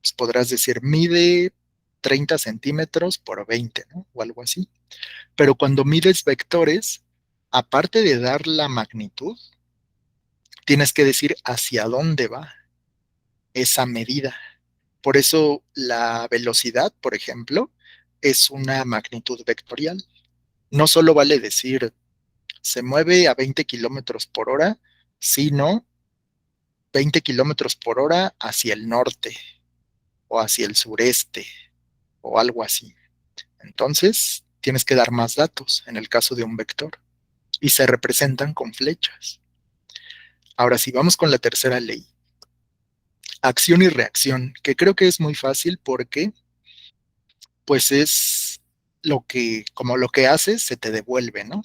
pues podrás decir mide 30 centímetros por 20, ¿no? O algo así. Pero cuando mides vectores, aparte de dar la magnitud, tienes que decir hacia dónde va esa medida. Por eso la velocidad, por ejemplo, es una magnitud vectorial. No solo vale decir se mueve a 20 kilómetros por hora, sino 20 kilómetros por hora hacia el norte o hacia el sureste o algo así. Entonces, tienes que dar más datos en el caso de un vector y se representan con flechas. Ahora sí, vamos con la tercera ley. Acción y reacción, que creo que es muy fácil porque pues es como lo que haces se te devuelve, ¿no?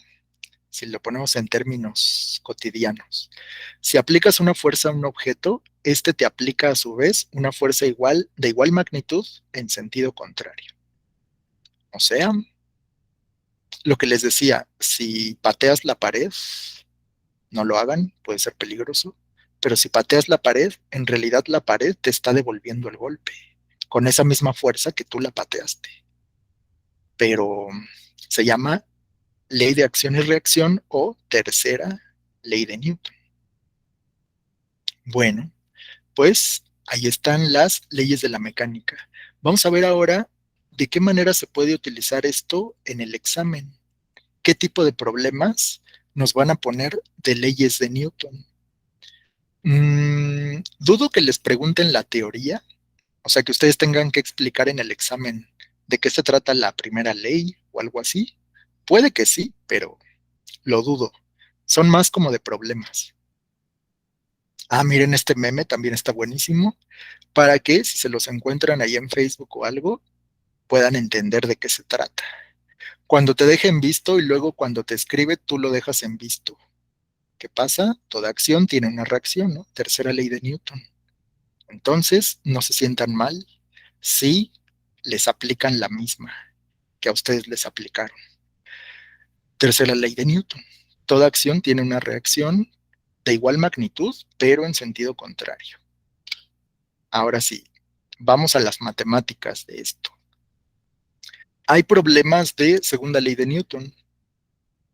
Si lo ponemos en términos cotidianos. Si aplicas una fuerza a un objeto, este te aplica a su vez una fuerza igual, de igual magnitud en sentido contrario. O sea, lo que les decía, si pateas la pared, No lo hagan, puede ser peligroso. Pero si pateas la pared, en realidad la pared te está devolviendo el golpe, con esa misma fuerza que tú la pateaste. Pero se llama ley de acción y reacción o tercera ley de Newton. Bueno, pues ahí están las leyes de la mecánica. Vamos a ver ahora de qué manera se puede utilizar esto en el examen. ¿Qué tipo de problemas nos van a poner de leyes de Newton? Dudo que les pregunten la teoría, o sea, que ustedes tengan que explicar en el examen de qué se trata la primera ley o algo así. Puede que sí, pero lo dudo. Son más como de problemas. Ah, miren, este meme también está buenísimo, para que si se los encuentran ahí en Facebook o algo, puedan entender de qué se trata. Cuando te dejen visto y luego cuando te escribe, tú lo dejas en visto. ¿Qué pasa? Toda acción tiene una reacción, ¿no? Tercera ley de Newton. Entonces, no se sientan mal si les aplican la misma que a ustedes les aplicaron. Tercera ley de Newton. Toda acción tiene una reacción de igual magnitud, pero en sentido contrario. Ahora sí, vamos a las matemáticas de esto. Hay problemas de segunda ley de Newton.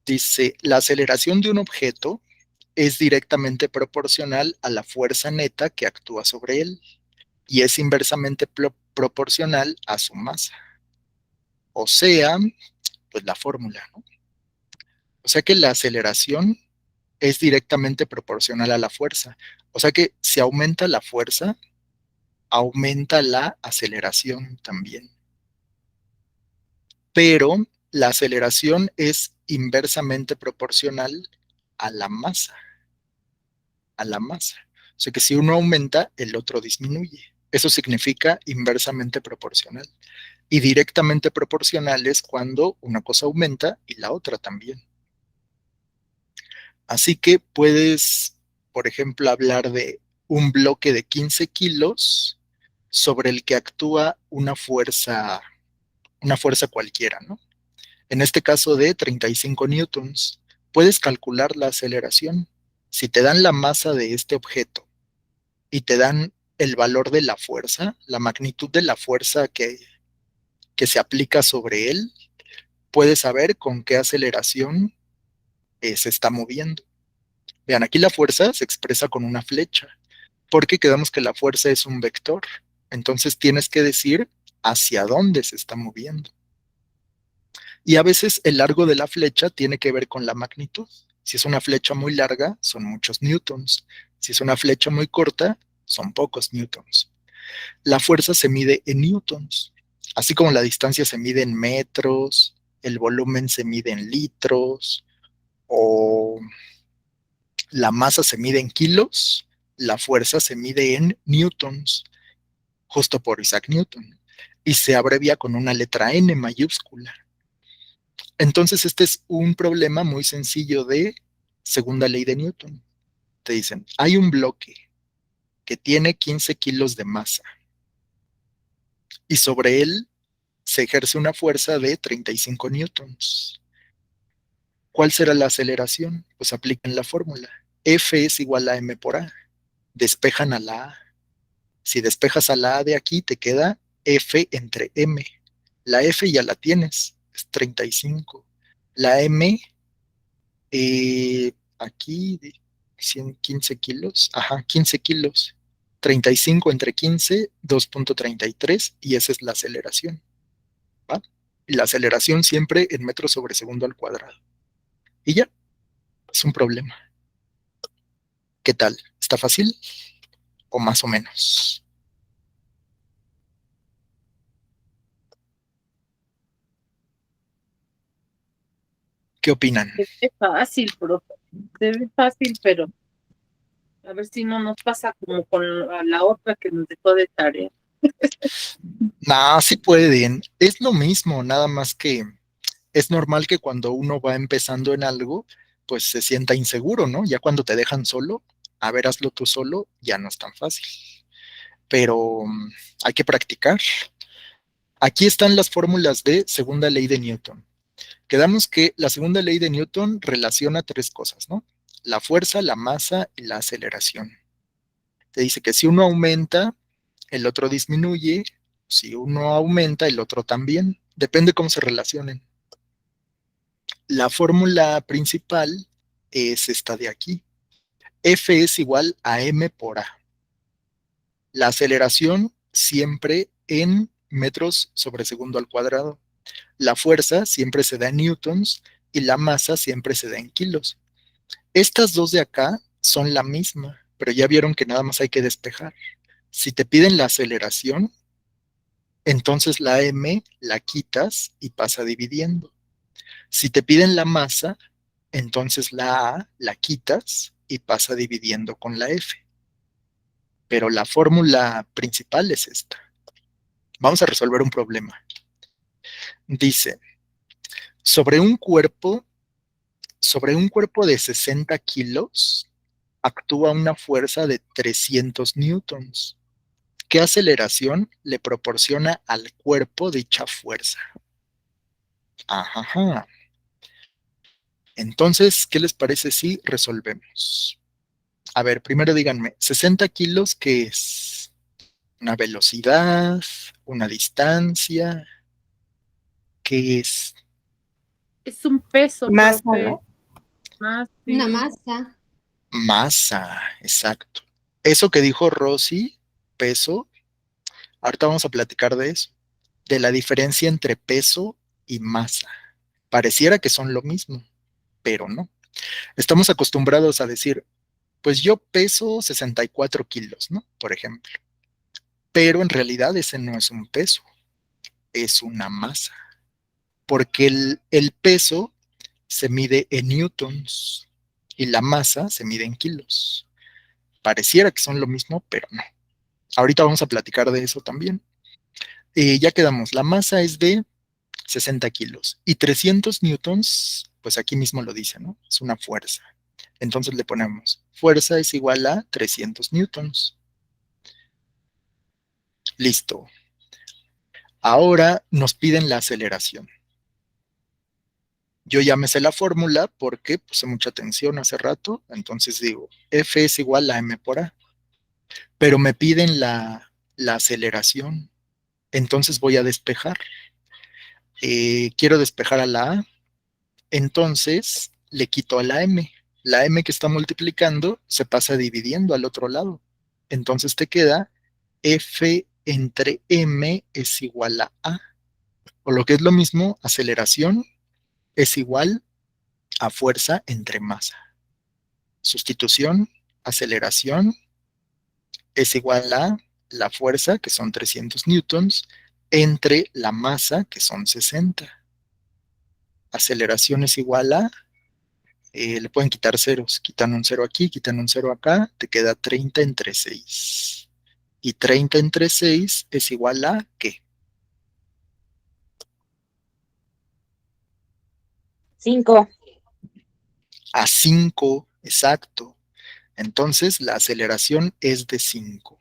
Dice, la aceleración de un objeto es directamente proporcional a la fuerza neta que actúa sobre él y es inversamente proporcional a su masa. O sea, pues la fórmula, ¿no? O sea que la aceleración es directamente proporcional a la fuerza. O sea que si aumenta la fuerza, aumenta la aceleración también. Pero la aceleración es inversamente proporcional a la masa. A la masa. O sea que si uno aumenta, el otro disminuye. Eso significa inversamente proporcional. Y directamente proporcional es cuando una cosa aumenta y la otra también. Así que puedes, por ejemplo, hablar de un bloque de 15 kilos sobre el que actúa una fuerza cualquiera, ¿no? En este caso de 35 newtons, puedes calcular la aceleración. Si te dan la masa de este objeto y te dan el valor de la fuerza, la magnitud de la fuerza que se aplica sobre él, puedes saber con qué aceleración se está moviendo. Vean, aquí la fuerza se expresa con una flecha, porque quedamos que la fuerza es un vector. Entonces tienes que decir hacia dónde se está moviendo. Y a veces el largo de la flecha tiene que ver con la magnitud. Si es una flecha muy larga, son muchos newtons. Si es una flecha muy corta, son pocos newtons. La fuerza se mide en newtons, así como la distancia se mide en metros, el volumen se mide en litros, o la masa se mide en kilos, la fuerza se mide en newtons, justo por Isaac Newton, y se abrevia con una letra N mayúscula. Entonces este es un problema muy sencillo de segunda ley de Newton. Te dicen, hay un bloque que tiene 15 kilos de masa y sobre él se ejerce una fuerza de 35 newtons. ¿Cuál será la aceleración? Pues apliquen la fórmula. F es igual a m por a. Despejan a la a. Si despejas a la a de aquí, te queda F entre m. La F ya la tienes, es 35. La m, aquí, 15 kilos. Ajá, 15 kilos. 35 entre 15, 2.33, y esa es la aceleración. ¿Va? Y la aceleración siempre en metros sobre segundo al cuadrado. Y ya, es un problema. ¿Qué tal? ¿Está fácil? ¿O más o menos? ¿Qué opinan? Se ve fácil, profe. Se ve fácil, pero a ver si no nos pasa como con la otra que nos dejó de tarea. No, sí pueden. Es lo mismo, nada más que es normal que cuando uno va empezando en algo, pues se sienta inseguro, ¿no? Ya cuando te dejan solo, a ver, hazlo tú solo, ya no es tan fácil. Pero hay que practicar. Aquí están las fórmulas de segunda ley de Newton. Quedamos que la segunda ley de Newton relaciona tres cosas, ¿no? la fuerza, la masa y la aceleración. Te dice que si uno aumenta, el otro disminuye. Si uno aumenta, el otro también. Depende cómo se relacionen. La fórmula principal es esta de aquí. F es igual a m por a. La aceleración siempre en metros sobre segundo al cuadrado. La fuerza siempre se da en newtons y la masa siempre se da en kilos. Estas dos de acá son la misma, pero ya vieron que nada más hay que despejar. Si te piden la aceleración, entonces la m la quitas y pasa dividiendo. Si te piden la masa, entonces la a la quitas y pasa dividiendo con la f. Pero la fórmula principal es esta. Vamos a resolver un problema. Dice, sobre un cuerpo de 60 kilos, actúa una fuerza de 300 newtons. ¿Qué aceleración le proporciona al cuerpo dicha fuerza? Ajá. Entonces, ¿qué les parece si resolvemos? A ver, primero díganme, 60 kilos, ¿qué es? ¿Una velocidad? ¿Una distancia? ¿Qué es? Es un peso, Masa, profe. ¿no? Más, sí. Una masa. Masa, exacto. Eso que dijo Rosy, peso, ahorita vamos a platicar de eso, de la diferencia entre peso y masa. Pareciera que son lo mismo, pero no. Estamos acostumbrados a decir, pues yo peso 64 kilos, ¿no? Por ejemplo. Pero en realidad ese no es un peso, es una masa. Porque el peso se mide en newtons y la masa se mide en kilos. Pareciera que son lo mismo, pero no. Ahorita vamos a platicar de eso también. Ya quedamos, la masa es de 60 kilos y 300 newtons, pues aquí mismo lo dice, ¿no? Es una fuerza. Entonces le ponemos, fuerza es igual a 300 newtons. Listo. Ahora nos piden la aceleración. Yo ya me sé la fórmula porque puse mucha atención hace rato, entonces digo, F es igual a m por a. Pero me piden la aceleración, entonces voy a despejar. Quiero despejar a la a, entonces le quito a la m. La m que está multiplicando se pasa dividiendo al otro lado. Entonces te queda F entre m es igual a. O lo que es lo mismo, aceleración es igual a fuerza entre masa. Sustitución, aceleración es igual a la fuerza, que son 300 newtons, entre la masa, que son 60. Aceleración es igual a, le pueden quitar ceros, quitan un cero aquí, quitan un cero acá, te queda 30 entre 6. Y 30 entre 6 es igual a, ¿qué? 5. A 5, exacto. Entonces la aceleración es de 5.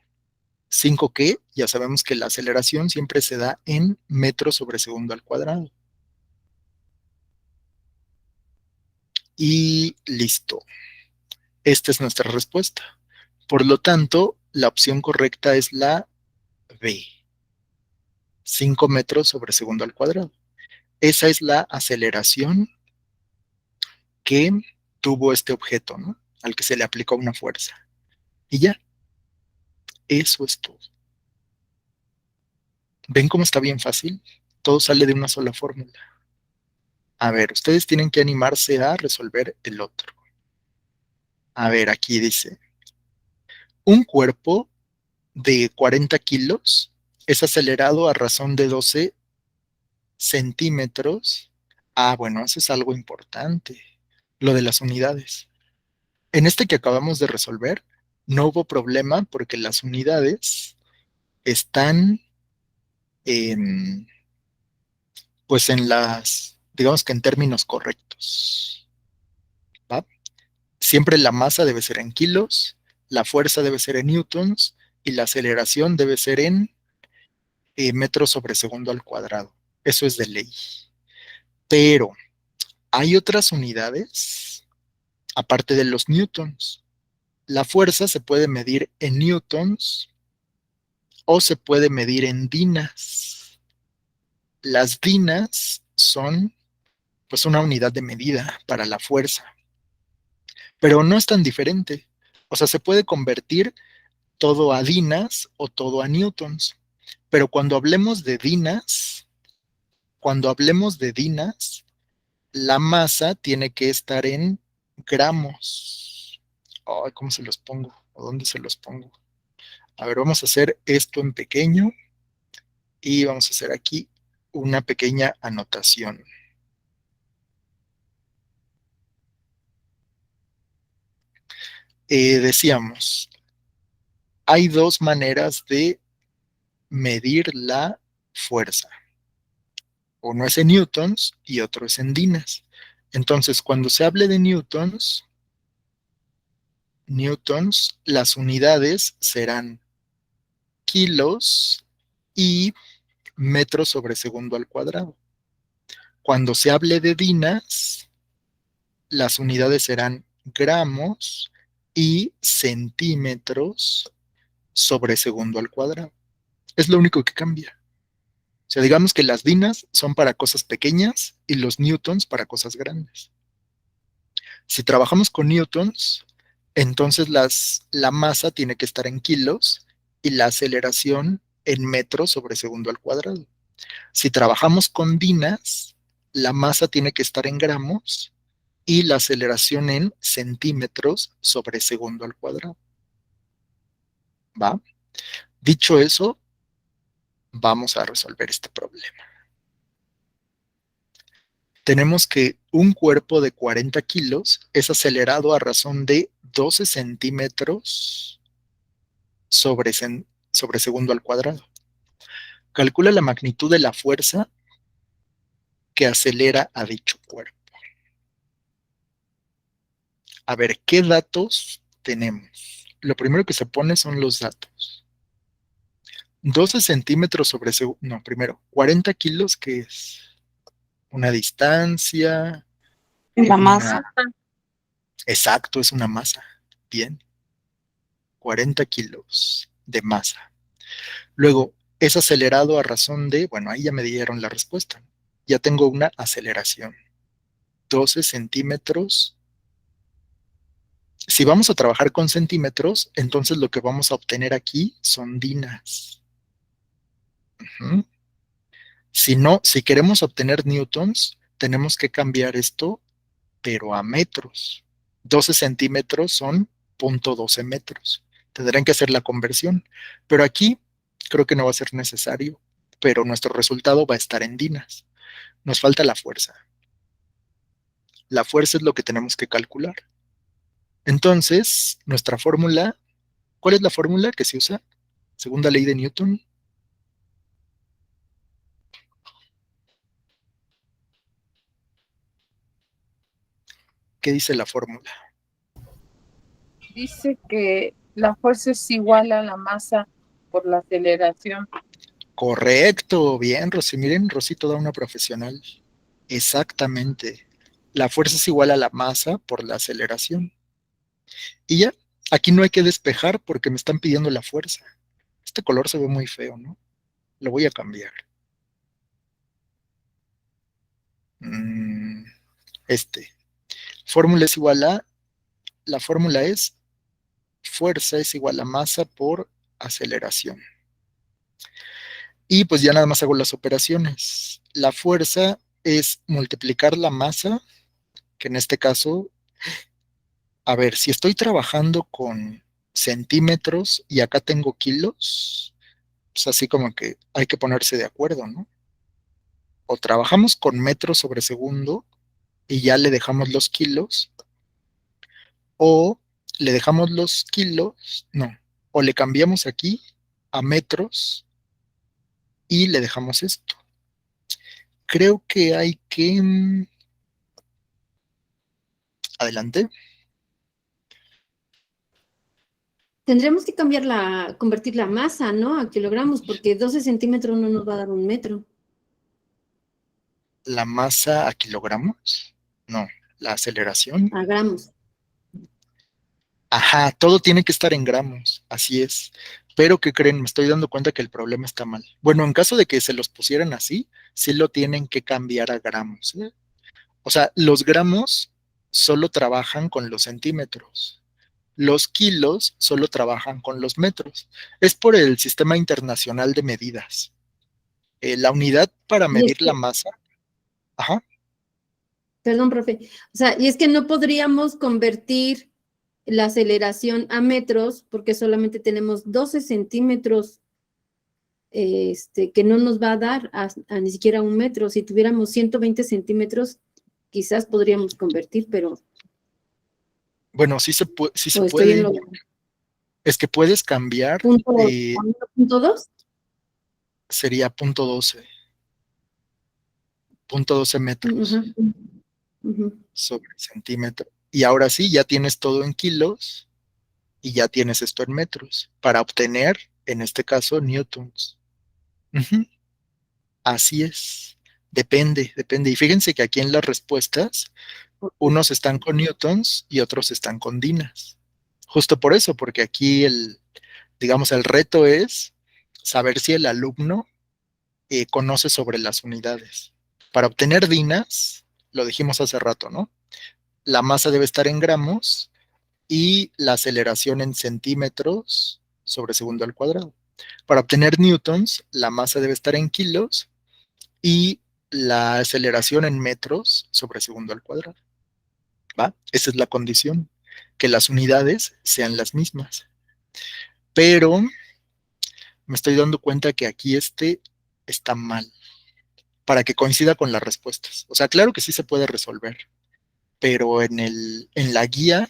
¿5 qué? Ya sabemos que la aceleración siempre se da en metros sobre segundo al cuadrado. Y listo. Esta es nuestra respuesta. Por lo tanto, la opción correcta es la B. 5 metros sobre segundo al cuadrado. Esa es la aceleración que tuvo este objeto, ¿no? Al que se le aplicó una fuerza. Y ya, eso es todo. ¿Ven cómo está bien fácil? Todo sale de una sola fórmula. A ver, ustedes tienen que animarse a resolver el otro. A ver, aquí dice, un cuerpo de 40 kilos es acelerado a razón de 12 centímetros. Ah, bueno, eso es algo importante, lo de las unidades. En este que acabamos de resolver, no hubo problema porque las unidades están en, pues en las, digamos que en términos correctos. ¿Va? Siempre la masa debe ser en kilos, la fuerza debe ser en newtons y la aceleración debe ser en metros sobre segundo al cuadrado. Eso es de ley. Pero hay otras unidades aparte de los newtons. La fuerza se puede medir en newtons o se puede medir en dinas. Las dinas son pues una unidad de medida para la fuerza, pero no es tan diferente. O sea, se puede convertir todo a dinas o todo a newtons, pero cuando hablemos de dinas, la masa tiene que estar en gramos. Ay, ¿cómo se los pongo? ¿O dónde se los pongo? A ver, vamos a hacer esto en pequeño y vamos a hacer aquí una pequeña anotación. Decíamos, hay dos maneras de medir la fuerza. Uno es en newtons y otro es en dinas. Entonces, cuando se hable de newtons, las unidades serán kilos y metros sobre segundo al cuadrado. Cuando se hable de dinas, las unidades serán gramos y centímetros sobre segundo al cuadrado. Es lo único que cambia. O sea, digamos que las dinas son para cosas pequeñas y los newtons para cosas grandes. Si trabajamos con newtons, entonces la masa tiene que estar en kilos y la aceleración en metros sobre segundo al cuadrado. Si trabajamos con dinas, la masa tiene que estar en gramos y la aceleración en centímetros sobre segundo al cuadrado. ¿Va? Dicho eso, vamos a resolver este problema. Tenemos que un cuerpo de 40 kilos es acelerado a razón de 12 centímetros sobre segundo al cuadrado. Calcula la magnitud de la fuerza que acelera a dicho cuerpo. A ver, ¿qué datos tenemos? Lo primero que se pone son los datos. 12 centímetros sobre segundo, no, primero, 40 kilos, que es una distancia. La masa. Exacto, es una masa. Bien. 40 kilos de masa. Luego, es acelerado a razón de, bueno, ahí ya me dieron la respuesta. Ya tengo una aceleración. 12 centímetros. Si vamos a trabajar con centímetros, entonces lo que vamos a obtener aquí son dinas. Si no, si queremos obtener newtons, tenemos que cambiar esto, pero a metros. 12 centímetros son 0.12 metros. Tendrán que hacer la conversión, pero aquí creo que no va a ser necesario, pero nuestro resultado va a estar en dinas. Nos falta la fuerza. La fuerza es lo que tenemos que calcular. Entonces, nuestra fórmula, ¿cuál es la fórmula que se usa? Segunda ley de Newton. ¿Qué dice la fórmula? Dice que la fuerza es igual a la masa por la aceleración. Correcto, bien, Rosy. Miren, Rosy, toda una profesional. Exactamente. La fuerza es igual a la masa por la aceleración. Y ya, aquí no hay que despejar porque me están pidiendo la fuerza. Este color se ve muy feo, ¿no? Lo voy a cambiar. Este. Fórmula es igual a, la fórmula es fuerza es igual a masa por aceleración. Y pues ya nada más hago las operaciones. La fuerza es multiplicar la masa, que en este caso, a ver, si estoy trabajando con centímetros y acá tengo kilos, pues así como que hay que ponerse de acuerdo, ¿no? O trabajamos con metros sobre segundo y ya le dejamos los kilos, o le dejamos los kilos, no, o le cambiamos aquí a metros y le dejamos esto. Creo que hay que... Adelante. Tendremos que convertir la masa, ¿no? A kilogramos, porque 12 centímetros no nos va a dar un metro. La masa a kilogramos, no, la aceleración A gramos. Ajá, todo tiene que estar en gramos, así es. Pero, ¿qué creen? Me estoy dando cuenta que el problema está mal. Bueno, en caso de que se los pusieran así, sí lo tienen que cambiar a gramos, ¿eh? O sea, los gramos solo trabajan con los centímetros. Los kilos solo trabajan con los metros. Es por el Sistema Internacional de Medidas. La unidad para Y es medir la que, masa, ajá, perdón, profe, o sea, y es que no podríamos convertir la aceleración a metros porque solamente tenemos 12 centímetros, que no nos va a dar a ni siquiera 1 metro. Si tuviéramos 120 centímetros, quizás podríamos convertir, pero bueno, sí se o estoy en puede. lo Es que puedes cambiar, punto, eh, punto dos. sería punto 12 Ujú, metros ujú. sobre centímetro. Y ahora sí, ya tienes todo en kilos y ya tienes esto en metros para obtener, en este caso, newtons. Ujú, así es. Depende. Y fíjense que aquí en las respuestas, unos están con newtons y otros están con dinas. Justo por eso, porque aquí digamos, el reto es saber si el alumno conoce sobre las unidades. Para obtener dinas, lo dijimos hace rato, ¿no? La masa debe estar en gramos y la aceleración en centímetros sobre segundo al cuadrado. Para obtener newtons, la masa debe estar en kilos y la aceleración en metros sobre segundo al cuadrado. ¿Va? Esa es la condición, que las unidades sean las mismas. Pero me estoy dando cuenta que aquí este está mal para que coincida con las respuestas. O sea, claro que sí se puede resolver, pero en la guía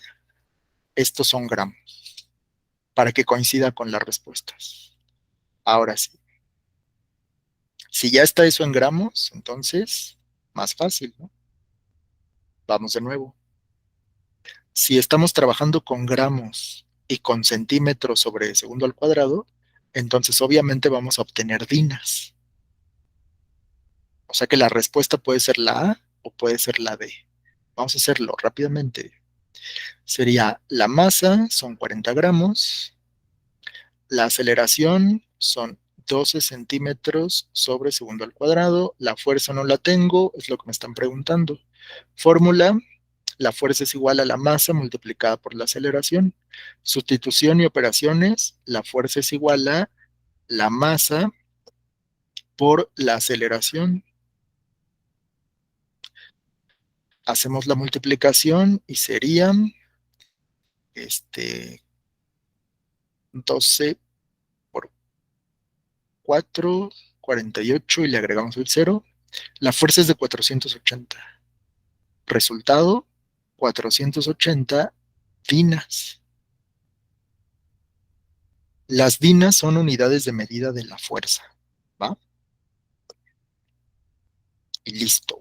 estos son gramos para que coincida con las respuestas. Ahora sí, si ya está eso en gramos, entonces más fácil, ¿no? Vamos de nuevo. Si estamos trabajando con gramos y con centímetros sobre segundo al cuadrado, entonces obviamente vamos a obtener dinas. O sea que la respuesta puede ser la A o puede ser la D. Vamos a hacerlo rápidamente. Sería la masa, son 40 gramos, la aceleración son 12 centímetros sobre segundo al cuadrado, la fuerza no la tengo, es lo que me están preguntando. Fórmula, la fuerza es igual a la masa multiplicada por la aceleración. Sustitución y operaciones, la fuerza es igual a la masa por la aceleración. Hacemos la multiplicación y serían 12 por 4, 48 y le agregamos el cero. La fuerza es de 480. Resultado, 480 dinas. Las dinas son unidades de medida de la fuerza, ¿va? Y listo.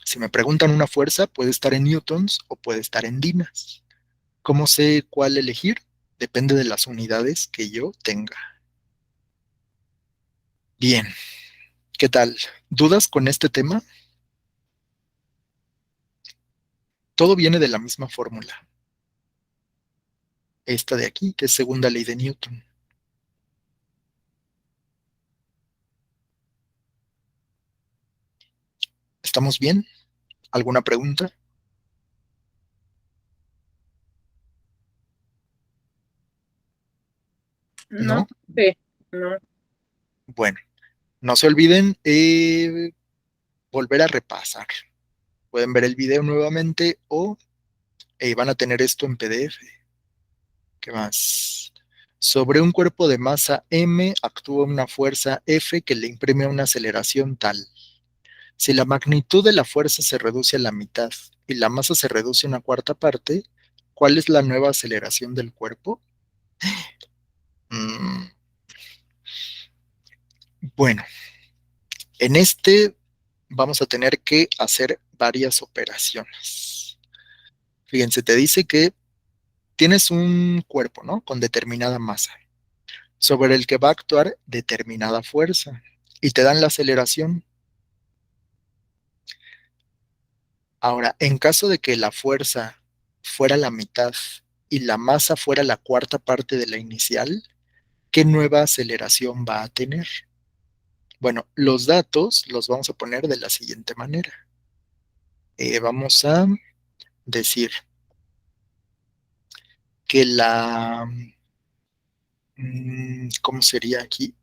Si me preguntan una fuerza, puede estar en newtons o puede estar en dinas. ¿Cómo sé cuál elegir? Depende de las unidades que yo tenga. Bien, ¿qué tal? ¿Dudas con este tema? Todo viene de la misma fórmula. Esta de aquí, que es segunda ley de Newton. ¿Estamos bien? ¿Alguna pregunta? No, ¿No? profe, no. Bueno, no se olviden volver a repasar. Pueden ver el video nuevamente o van a tener esto en PDF. ¿Qué más? Sobre un cuerpo de masa M actúa una fuerza F que le imprime una aceleración tal. Si la magnitud de la fuerza se reduce a la mitad y la masa se reduce a una cuarta parte, ¿cuál es la nueva aceleración del cuerpo? Mm, bueno, en este vamos a tener que hacer varias operaciones. Fíjense, te dice que tienes un cuerpo, ¿no? Con determinada masa, sobre el que va a actuar determinada fuerza, y te dan la aceleración. Ahora, en caso de que la fuerza fuera la mitad y la masa fuera la cuarta parte de la inicial, ¿qué nueva aceleración va a tener? Bueno, los datos los vamos a poner de la siguiente manera. Vamos a decir que ¿cómo sería aquí?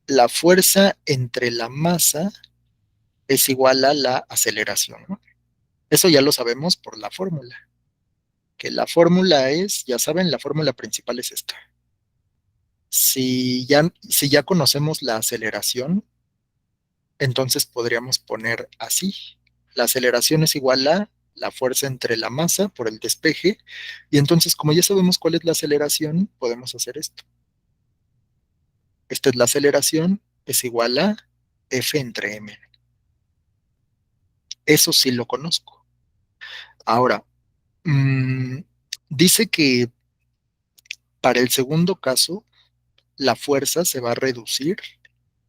La fuerza entre la masa es igual a la aceleración, ¿no? Eso ya lo sabemos por la fórmula. Que la fórmula es, ya saben, la fórmula principal es esta. Si ya conocemos la aceleración, entonces podríamos poner así. La aceleración es igual a la fuerza entre la masa por el despeje, y entonces como ya sabemos cuál es la aceleración, podemos hacer esto. Esta es la aceleración, es igual a F entre m. Eso sí lo conozco. Ahora, dice que para el segundo caso, la fuerza se va a reducir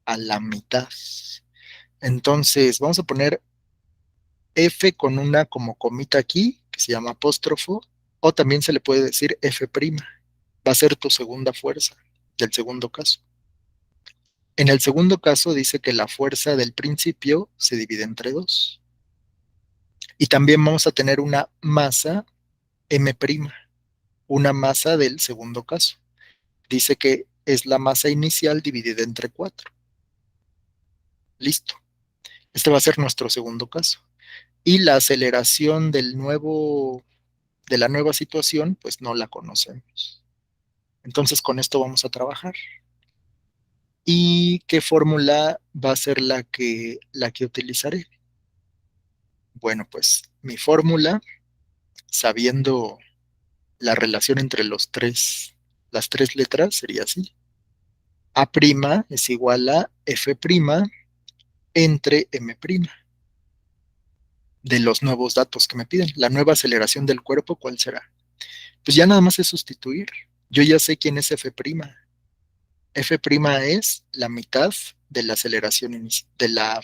a la mitad. Entonces, vamos a poner F con una como comita aquí, que se llama apóstrofo, o también se le puede decir F'. Va a ser tu segunda fuerza del segundo caso. En el segundo caso dice que la fuerza del principio se divide entre 2. Y también vamos a tener una masa M', una masa del segundo caso. Dice que es la masa inicial dividida entre 4. Listo. Este va a ser nuestro segundo caso. Y la aceleración de la nueva situación, pues no la conocemos. Entonces con esto vamos a trabajar. ¿Y qué fórmula va a ser la que utilizaré? Bueno, pues mi fórmula, sabiendo la relación entre las tres letras, sería así. A' es igual a F' entre M'. De los nuevos datos que me piden. La nueva aceleración del cuerpo, ¿cuál será? Pues ya nada más es sustituir. Yo ya sé quién es F'. F' es la mitad de la aceleración de la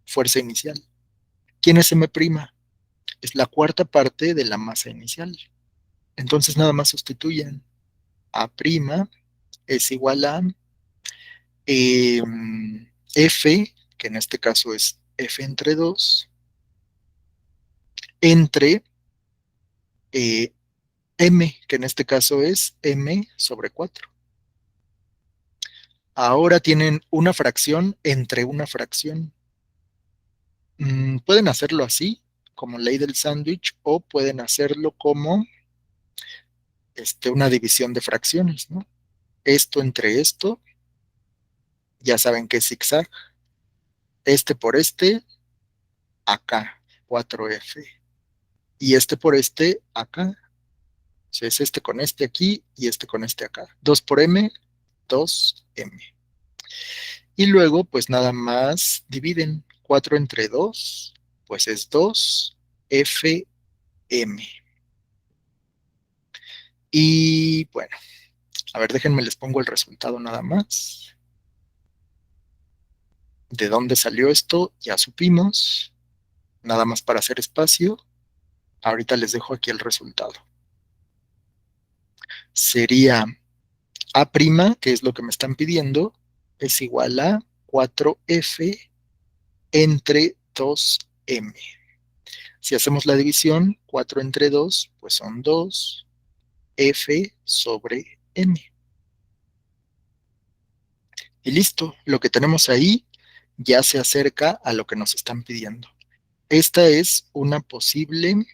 fuerza inicial. ¿Quién es M'? Es la cuarta parte de la masa inicial. Entonces nada más sustituyen. A' es igual a F, que en este caso es F entre 2, entre M, que en este caso es M sobre 4. Ahora tienen una fracción entre una fracción. Pueden hacerlo así, como ley del sándwich, o pueden hacerlo como una división de fracciones, ¿no? Esto entre esto, ya saben que es zigzag. Este por este, acá, 4F. Y este por este, acá. O sea, es este con este aquí y este con este acá. 2 por M, 2M. Y luego, pues nada más dividen. 4 entre 2, pues es 2FM. Y bueno, a ver, déjenme les pongo el resultado nada más. ¿De dónde salió esto? Ya supimos. Nada más para hacer espacio. Ahorita les dejo aquí el resultado. Sería A', que es lo que me están pidiendo, es igual a 4F entre 2M. Si hacemos la división, 4 entre 2, pues son 2F sobre M. Y listo, lo que tenemos ahí ya se acerca a lo que nos están pidiendo. Esta es una posible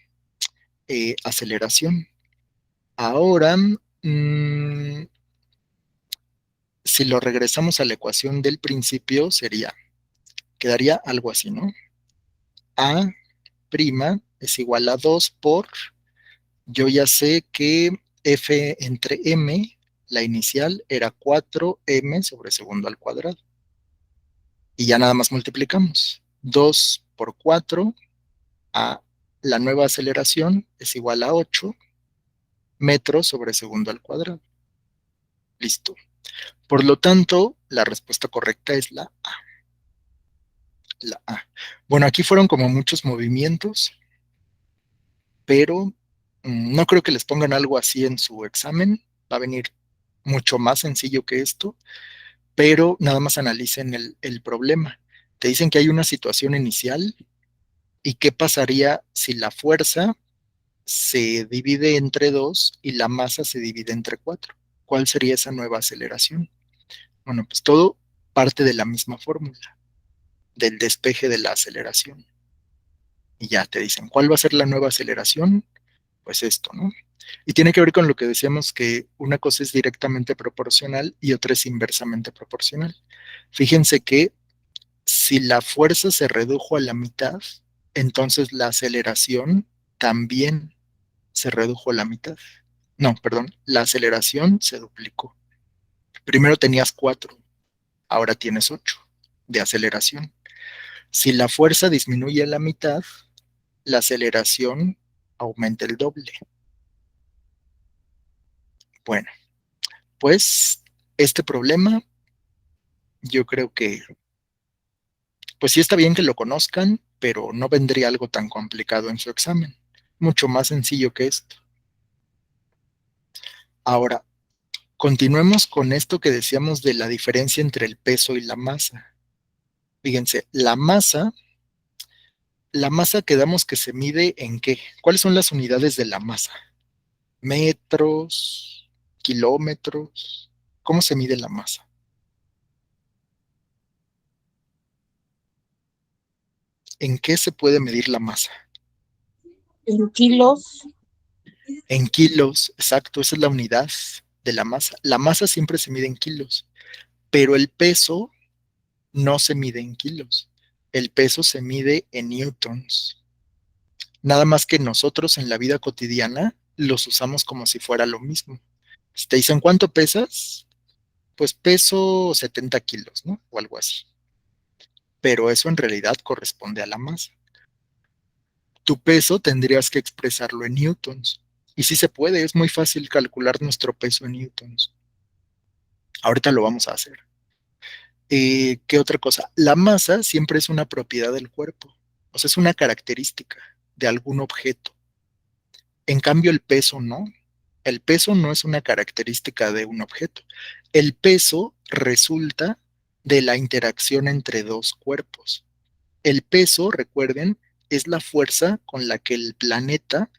aceleración. Ahora, si lo regresamos a la ecuación del principio, quedaría algo así, ¿no? A' es igual a 2 por, yo ya sé que F entre M, la inicial, era 4M sobre segundo al cuadrado. Y ya nada más multiplicamos. 2 por 4, la nueva aceleración es igual a 8 metros sobre segundo al cuadrado. Listo. Por lo tanto, la respuesta correcta es la A. Bueno, aquí fueron como muchos movimientos, pero No creo que les pongan algo así en su examen, va a venir mucho más sencillo que esto, pero nada más analicen el problema. Te dicen que hay una situación inicial y qué pasaría si la fuerza se divide entre 2 y la masa se divide entre 4. ¿Cuál sería esa nueva aceleración? Bueno, pues todo parte de la misma fórmula, del despeje de la aceleración. Y ya te dicen, ¿cuál va a ser la nueva aceleración? Pues esto, ¿no? Y tiene que ver con lo que decíamos, que una cosa es directamente proporcional y otra es inversamente proporcional. Fíjense que si la fuerza se redujo a la mitad, entonces la aceleración también se redujo a la mitad. No, perdón, la aceleración se duplicó. Primero tenías 4, ahora tienes 8 de aceleración. Si la fuerza disminuye a la mitad, la aceleración aumenta el doble. Bueno, pues este problema yo creo que, pues sí está bien que lo conozcan, pero no vendría algo tan complicado en su examen. Mucho más sencillo que esto. Ahora, continuemos con esto que decíamos de la diferencia entre el peso y la masa. Fíjense, la masa quedamos que se mide en qué. ¿Cuáles son las unidades de la masa? Metros, kilómetros. ¿Cómo se mide la masa? ¿En qué se puede medir la masa? En kilos. En kilos, exacto, esa es la unidad de la masa. La masa siempre se mide en kilos, pero el peso no se mide en kilos. El peso se mide en newtons. Nada más que nosotros en la vida cotidiana los usamos como si fuera lo mismo. Si te dicen cuánto pesas, pues peso 70 kilos, ¿no? O algo así. Pero eso en realidad corresponde a la masa. Tu peso tendrías que expresarlo en newtons. Y sí se puede, es muy fácil calcular nuestro peso en newtons. Ahorita lo vamos a hacer. ¿Qué otra cosa? La masa siempre es una propiedad del cuerpo, o sea, es una característica de algún objeto. En cambio, el peso no. El peso no es una característica de un objeto. El peso resulta de la interacción entre dos cuerpos. El peso, recuerden, es la fuerza con la que el planeta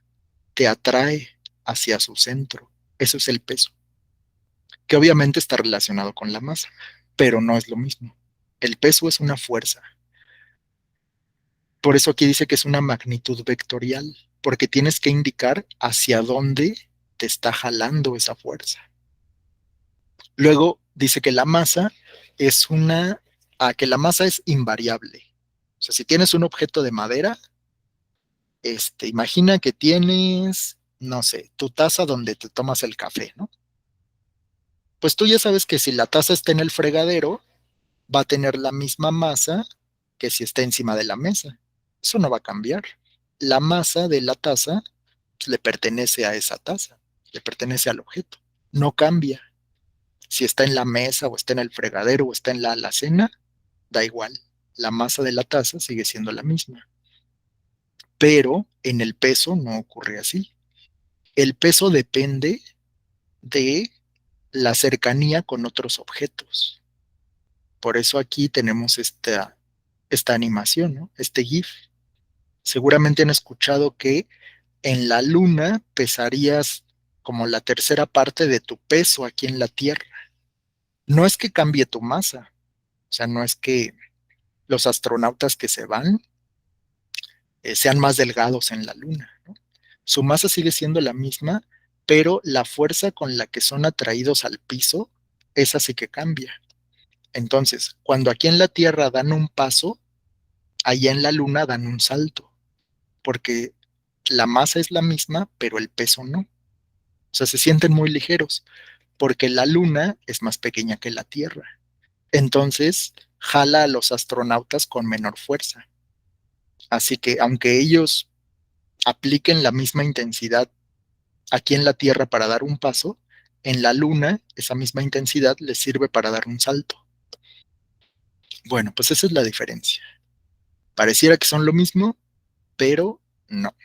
te atrae hacia su centro. Eso es el peso, que obviamente está relacionado con la masa, pero no es lo mismo. El peso es una fuerza. Por eso aquí dice que es una magnitud vectorial, porque tienes que indicar hacia dónde te está jalando esa fuerza. Luego dice que la masa es que la masa es invariable. O sea, si tienes un objeto de madera, imagina que tienes, no sé, tu taza donde te tomas el café, ¿no? Pues tú ya sabes que si la taza está en el fregadero, va a tener la misma masa que si está encima de la mesa. Eso no va a cambiar. La masa de la taza pues, le pertenece a esa taza, le pertenece al objeto. No cambia. Si está en la mesa o está en el fregadero o está en la alacena, da igual. La masa de la taza sigue siendo la misma. Pero en el peso no ocurre así. El peso depende de la cercanía con otros objetos. Por eso aquí tenemos esta animación, ¿no? Este GIF. Seguramente han escuchado que en la luna pesarías como la tercera parte de tu peso aquí en la Tierra. No es que cambie tu masa, o sea, no es que los astronautas que se van sean más delgados en la luna, ¿no? Su masa sigue siendo la misma, pero la fuerza con la que son atraídos al piso, esa sí que cambia. Entonces, cuando aquí en la Tierra dan un paso, allá en la luna dan un salto, porque la masa es la misma, pero el peso no. O sea, se sienten muy ligeros, porque la luna es más pequeña que la Tierra. Entonces, jala a los astronautas con menor fuerza. Así que aunque ellos apliquen la misma intensidad aquí en la Tierra para dar un paso, en la luna esa misma intensidad les sirve para dar un salto. Bueno, pues esa es la diferencia. Pareciera que son lo mismo, pero no.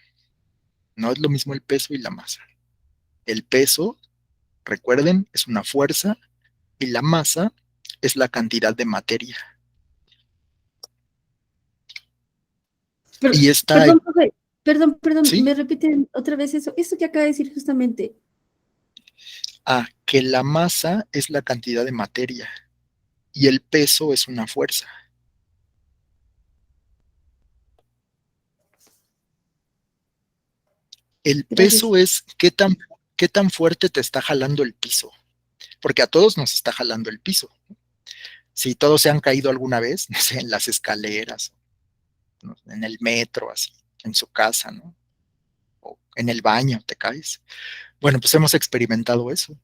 No es lo mismo el peso y la masa. El peso, recuerden, es una fuerza y la masa es la cantidad de materia. Y esta, Perdón, profe, perdón, ¿sí? me repiten otra vez eso que acaba de decir justamente. Que la masa es la cantidad de materia y el peso es una fuerza. El Gracias. peso es qué tan fuerte te está jalando el piso, porque a todos nos está jalando el piso. Si todos se han caído alguna vez, no sé, en las escaleras, ¿no? En el metro, así, en su casa, ¿no? O en el baño te caes. Bueno, pues hemos experimentado eso.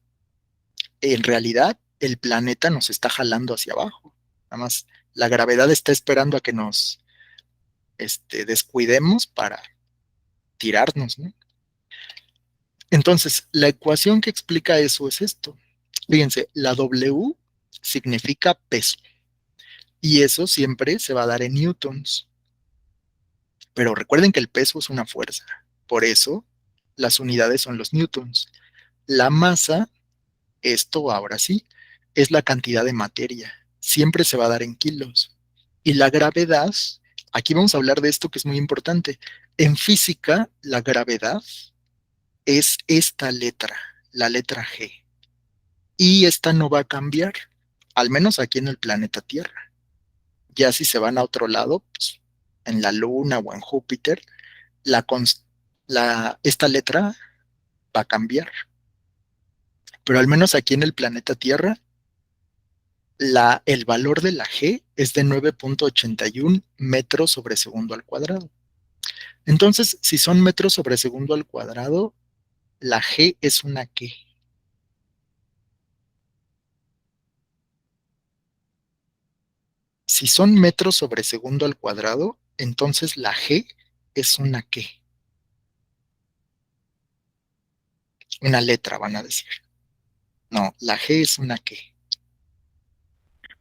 En realidad, el planeta nos está jalando hacia abajo. Nada más, la gravedad está esperando a que nos descuidemos para tirarnos, ¿no? Entonces, la ecuación que explica eso es esto. Fíjense, la W significa peso y eso siempre se va a dar en newtons. Pero recuerden que el peso es una fuerza. Por eso, las unidades son los newtons. La masa, esto ahora sí, es la cantidad de materia. Siempre se va a dar en kilos. Y la gravedad, aquí vamos a hablar de esto que es muy importante. En física, la gravedad es esta letra, la letra G. Y esta no va a cambiar, al menos aquí en el planeta Tierra. Ya si se van a otro lado, pues, en la Luna o en Júpiter, la, esta letra va a cambiar. Pero al menos aquí en el planeta Tierra, el valor de la G es de 9.81 metros sobre segundo al cuadrado. Entonces, si son metros sobre segundo al cuadrado, la G es una ¿qué? Si son metros sobre segundo al cuadrado, entonces la G es una ¿qué? Una letra, van a decir. No, la G es una ¿qué?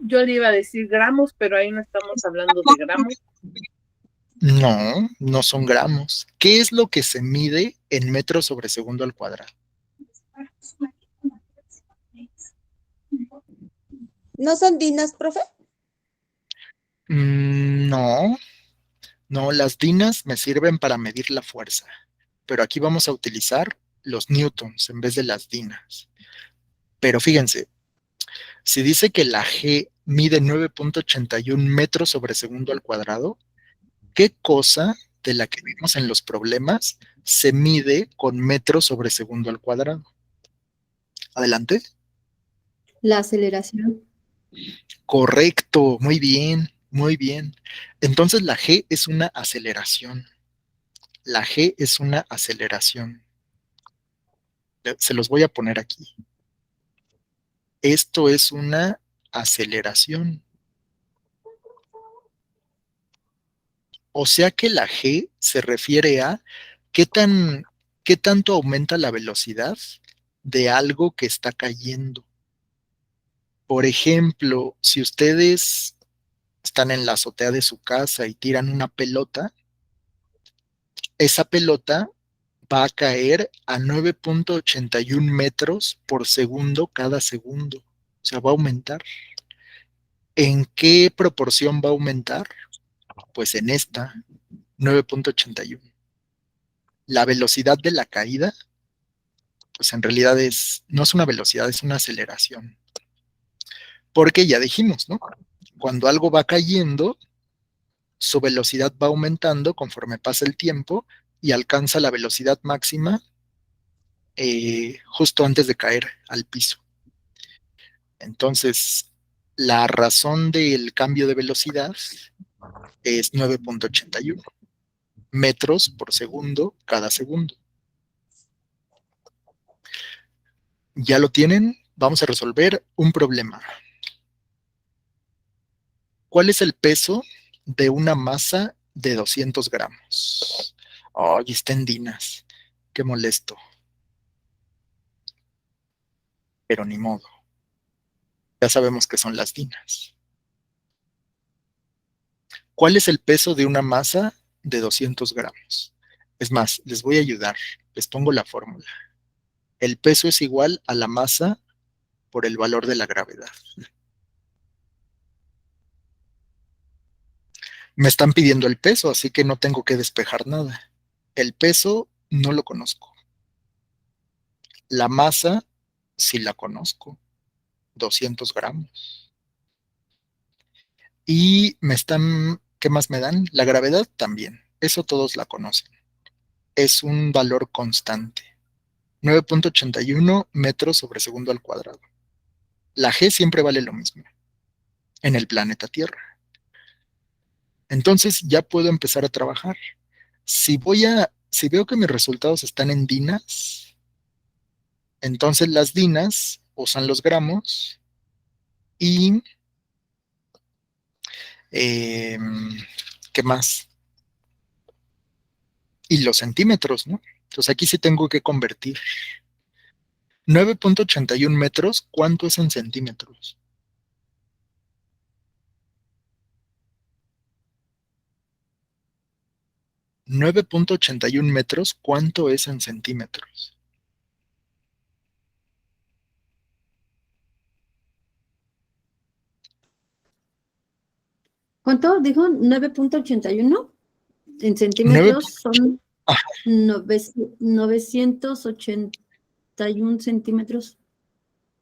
Yo le iba a decir gramos, pero ahí no estamos hablando de gramos. No, no son gramos. ¿Qué es lo que se mide en metros sobre segundo al cuadrado? ¿No son dinas, profe? No, no, las dinas me sirven para medir la fuerza, pero aquí vamos a utilizar los newtons en vez de las dinas. Pero fíjense, si dice que la G mide 9.81 metros sobre segundo al cuadrado, ¿qué cosa de la que vimos en los problemas se mide con metros sobre segundo al cuadrado? Adelante. La aceleración. Correcto, muy bien, muy bien. Entonces la G es una aceleración. La G es una aceleración. Se los voy a poner aquí. Esto es una aceleración. O sea que la G se refiere a qué tan, qué tanto aumenta la velocidad de algo que está cayendo. Por ejemplo, si ustedes están en la azotea de su casa y tiran una pelota, esa pelota va a caer a 9.81 metros por segundo cada segundo. O sea, va a aumentar. ¿En qué proporción va a aumentar? Pues en esta, 9.81. La velocidad de la caída, pues en realidad no es una velocidad, es una aceleración. Porque ya dijimos, ¿no? Cuando algo va cayendo, su velocidad va aumentando conforme pasa el tiempo y alcanza la velocidad máxima justo antes de caer al piso. Entonces, la razón del cambio de velocidad es 9.81 metros por segundo cada segundo. ¿Ya lo tienen? Vamos a resolver un problema. ¿Cuál es el peso de una masa de 200 gramos? Ay, está en dinas. Qué molesto. Pero ni modo. Ya sabemos que son las dinas. ¿Cuál es el peso de una masa de 200 gramos? Es más, les voy a ayudar. Les pongo la fórmula. El peso es igual a la masa por el valor de la gravedad. Me están pidiendo el peso, así que no tengo que despejar nada. El peso no lo conozco. La masa sí la conozco, 200 gramos. Y ¿qué más me dan? La gravedad también, eso todos la conocen. Es un valor constante, 9.81 metros sobre segundo al cuadrado. La G siempre vale lo mismo en el planeta Tierra. Entonces ya puedo empezar a trabajar. Si veo que mis resultados están en dinas, entonces las dinas usan los gramos y eh, ¿qué más? Y los centímetros, ¿no? Entonces aquí sí tengo que convertir. 9.81 metros, ¿cuánto es en centímetros? ¿9.81 metros, cuánto es en centímetros? ¿Cuánto dijo? 9.81 en 9. centímetros son 981 centímetros.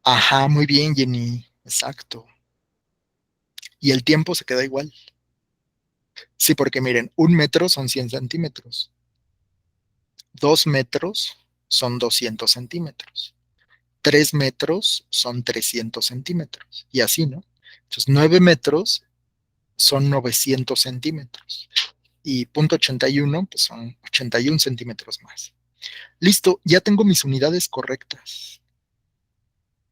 Ajá, muy bien, Jenny. Exacto. Y el tiempo se queda igual. Sí, porque miren, 1 metro son 100 centímetros. 2 metros son 200 centímetros. 3 metros son 300 centímetros. Y así, ¿no? Entonces, 9 metros son 900 centímetros. Y punto 81, pues son 81 centímetros más. Listo, ya tengo mis unidades correctas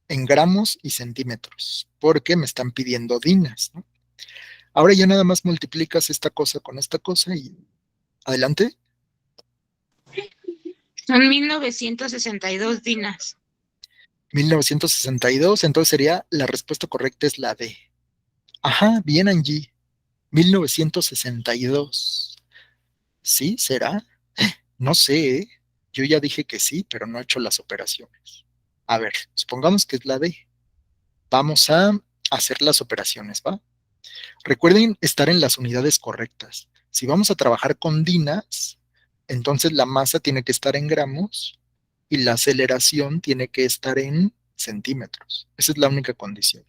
en gramos y centímetros, porque me están pidiendo dinas, ¿no? Ahora ya nada más multiplicas esta cosa con esta cosa y adelante. Son 1962 dinas. 1962, entonces sería la respuesta correcta es la D. Ajá, bien, Angie. 1962. ¿Sí? ¿Será? No sé, ¿eh? Yo ya dije que sí, pero no he hecho las operaciones. A ver, supongamos que es la D. Vamos a hacer las operaciones, ¿va? Recuerden estar en las unidades correctas. Si vamos a trabajar con dinas, entonces la masa tiene que estar en gramos y la aceleración tiene que estar en centímetros. Esa es la única condición.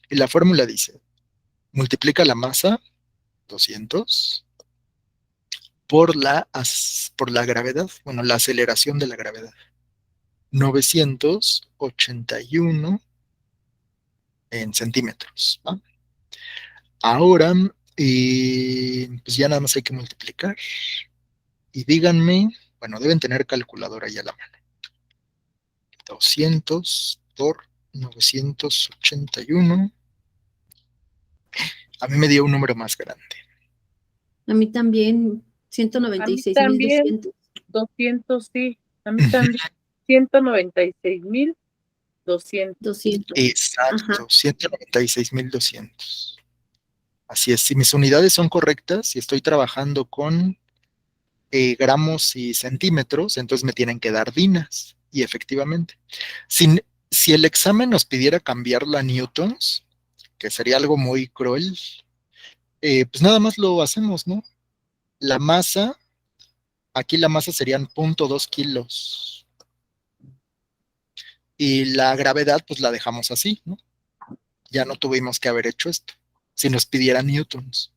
Y la fórmula dice, multiplica la masa, 200, por la gravedad, bueno, la aceleración de la gravedad, 981 en centímetros, ¿va? Ahora, pues ya nada más hay que multiplicar. Y díganme, bueno, deben tener calculadora ya a la mano. 200 por 981. A mí me dio un número más grande. A mí también, A mí también, 196.200. 200, sí. A mí también, 196.200. 200. Exacto, Ajá. 196.200. Así es, si mis unidades son correctas, si estoy trabajando con gramos y centímetros, entonces me tienen que dar dinas. Y efectivamente, si el examen nos pidiera cambiarla a newtons, que sería algo muy cruel, pues nada más lo hacemos, ¿no? La masa, aquí la masa serían 0.2 kilos. Y la gravedad, pues la dejamos así, ¿no? Ya no tuvimos que haber hecho esto, si nos pidieran newtons.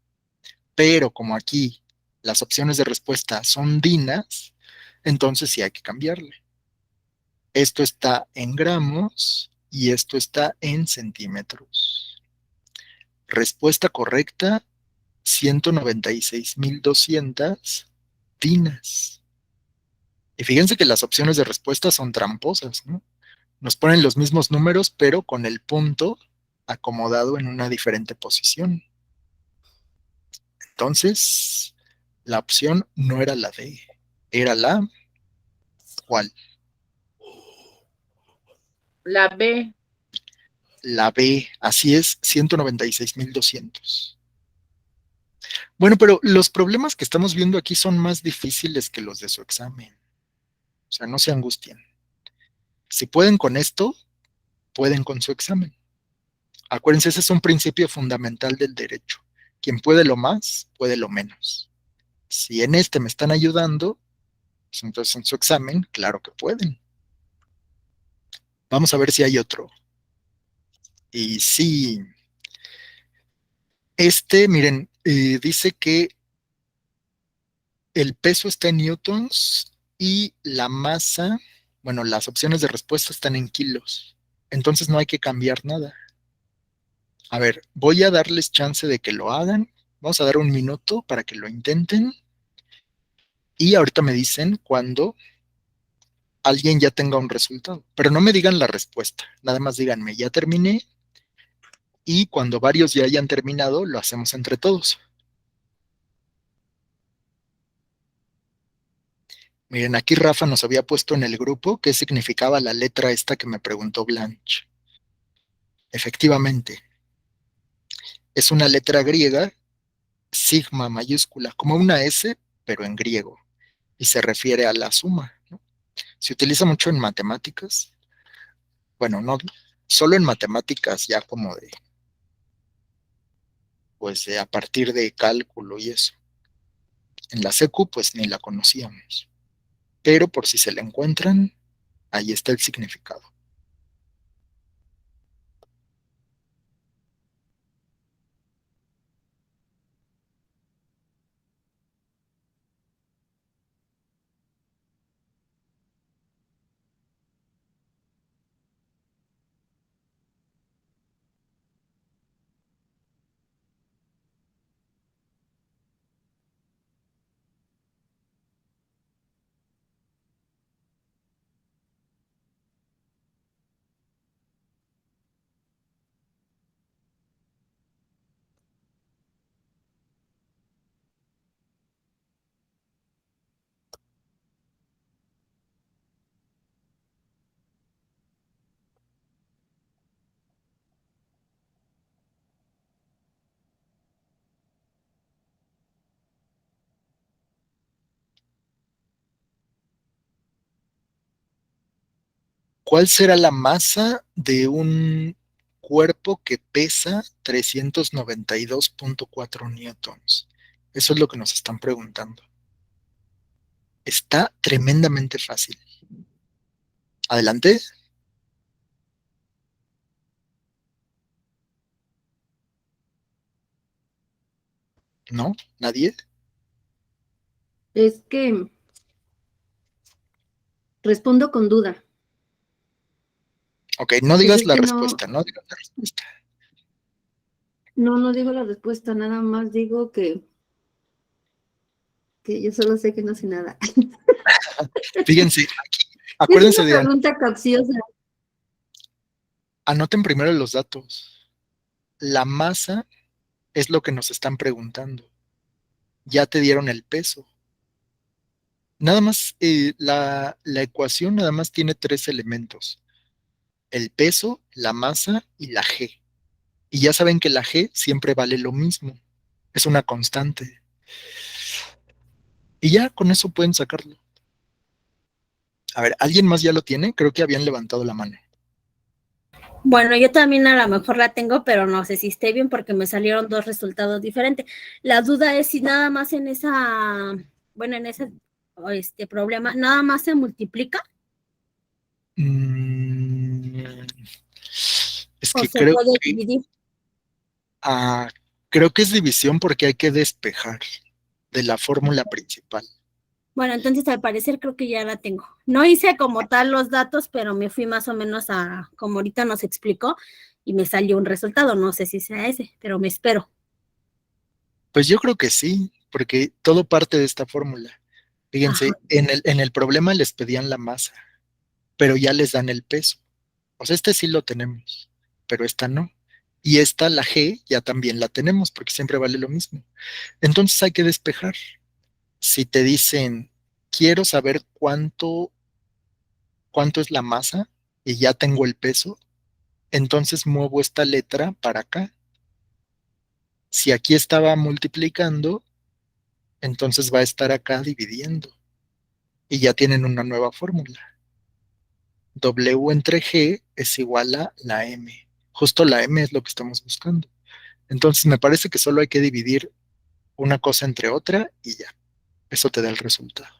Pero como aquí las opciones de respuesta son dinas, entonces sí hay que cambiarle. Esto está en gramos y esto está en centímetros. Respuesta correcta, 196.200 dinas. Y fíjense que las opciones de respuesta son tramposas, ¿no? Nos ponen los mismos números, pero con el punto acomodado en una diferente posición. Entonces, la opción no era la D, era la ¿cuál? La B. La B, así es, 196.200. Bueno, pero los problemas que estamos viendo aquí son más difíciles que los de su examen. O sea, no se angustien. Si pueden con esto, pueden con su examen. Acuérdense, ese es un principio fundamental del derecho. Quien puede lo más, puede lo menos. Si en este me están ayudando, pues entonces en su examen, claro que pueden. Vamos a ver si hay otro. Y sí, miren, dice que el peso está en newtons y la masa, bueno, las opciones de respuesta están en kilos. Entonces no hay que cambiar nada. A ver, voy a darles chance de que lo hagan. Vamos a dar un minuto para que lo intenten. Y ahorita me dicen cuando alguien ya tenga un resultado. Pero no me digan la respuesta. Nada más díganme, ya terminé. Y cuando varios ya hayan terminado, lo hacemos entre todos. Miren, aquí Rafa nos había puesto en el grupo qué significaba la letra esta que me preguntó Blanche. Efectivamente, es una letra griega, sigma mayúscula, como una S, pero en griego, y se refiere a la suma, ¿no? Se utiliza mucho en matemáticas, bueno, no solo en matemáticas ya como de, pues a partir de cálculo y eso. En la secu, pues ni la conocíamos, pero por si se la encuentran, ahí está el significado. ¿Cuál será la masa de un cuerpo que pesa 392.4 newtons? Eso es lo que nos están preguntando. Está tremendamente fácil. Adelante. ¿No? ¿Nadie? Es que respondo con duda. Ok, no Pues digas es la que no, respuesta, no digas la respuesta. no digo la respuesta, nada más digo que yo solo sé que no sé nada. Fíjense, aquí, Es acuérdense una de, pregunta capciosa. anoten primero los datos. La masa es lo que nos están preguntando. Ya te dieron el peso. Nada más, la ecuación nada más tiene tres elementos: el peso, la masa y la G. Y ya saben que la G siempre vale lo mismo, es una constante. Y ya con eso pueden sacarlo. A ver, ¿alguien más ya lo tiene? Creo que habían levantado la mano. Bueno, yo también a lo mejor la tengo, pero no sé si esté bien porque me salieron dos resultados diferentes. La duda es si nada más en en ese problema, nada más se multiplica Mm, es o que se puede dividir. ah, creo que es división porque hay que despejar de la fórmula principal. Bueno, entonces al parecer creo que ya la tengo. No hice como tal los datos, pero me fui más o menos a, como ahorita nos explicó, y me salió un resultado. No sé si sea ese, pero me espero. Pues yo creo que sí, porque todo parte de esta fórmula. Ajá. Fíjense, en el problema les pedían la masa, pero ya les dan el peso. O sea, este sí lo tenemos, pero esta no. Y esta, la G, ya también la tenemos, porque siempre vale lo mismo. Entonces hay que despejar. Si te dicen, quiero saber cuánto es la masa y ya tengo el peso, entonces muevo esta letra para acá. Si aquí estaba multiplicando, Entonces va a estar acá dividiendo. Y ya tienen una nueva fórmula. W entre G es igual a la M. Justo la M es lo que estamos buscando. Entonces me parece que solo hay que dividir una cosa entre otra y ya. Eso te da el resultado.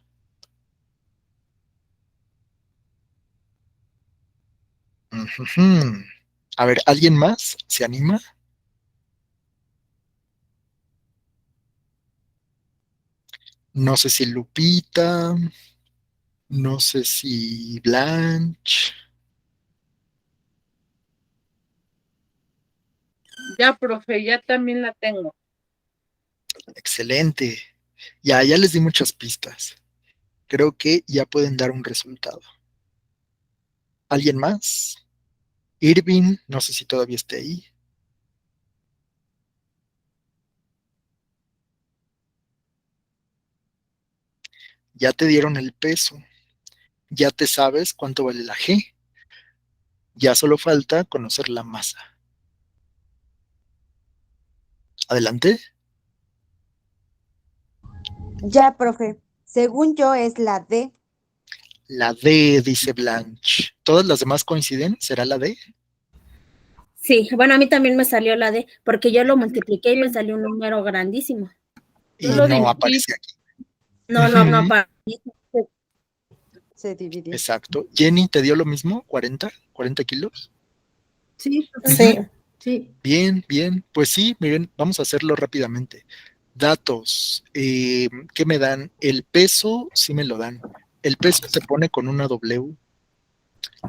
Ujujú. A ver, ¿alguien más se anima? No sé si Lupita, no sé si Blanche. Ya, profe, ya también la tengo. Excelente. Ya les di muchas pistas. Creo que ya pueden dar un resultado. ¿Alguien más? Irving, no sé si todavía esté ahí. Ya te dieron el peso. Ya te sabes cuánto vale la G. Ya solo falta conocer la masa. Adelante. Ya, profe. Según yo es la D. La D, dice Blanche. ¿Todas las demás coinciden? ¿Será la D? Sí, bueno, a mí también me salió la D, porque yo lo multipliqué y me salió un número grandísimo. Yo Y lo no dividí. aparece aquí. No, Ujú. para Se dividió. Exacto. Jenny, ¿te dio lo mismo? ¿40 kilos? Sí, profe. Sí. Ujú. Sí. Bien, bien. Pues sí, miren, vamos a hacerlo rápidamente. Datos. ¿Qué me dan? El peso, sí me lo dan. El peso se pone con una W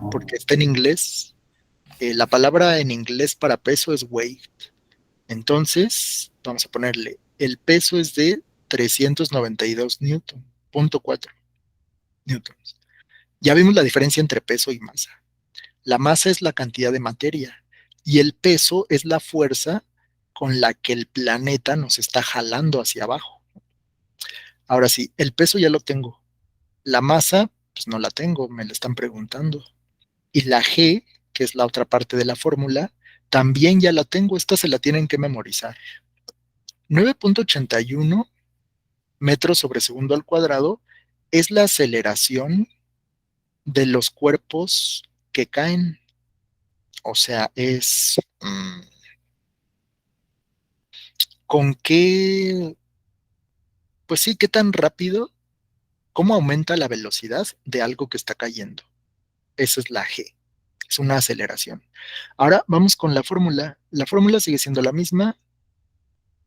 porque está en inglés. La palabra en inglés para peso es weight. Entonces, vamos a ponerle, el peso es de 392 newton, punto 4 newtons. Ya vimos la diferencia entre peso y masa. La masa es la cantidad de materia y el peso es la fuerza con la que el planeta nos está jalando hacia abajo. Ahora sí, el peso ya lo tengo. La masa, pues no la tengo, me la están preguntando. Y la G, que es la otra parte de la fórmula, también ya la tengo. Esta se la tienen que memorizar. 9.81 metros sobre segundo al cuadrado es la aceleración de los cuerpos que caen. O sea, es con qué, pues sí, qué tan rápido, cómo aumenta la velocidad de algo que está cayendo. Esa es la G, es una aceleración. Ahora vamos con la fórmula. La fórmula sigue siendo la misma.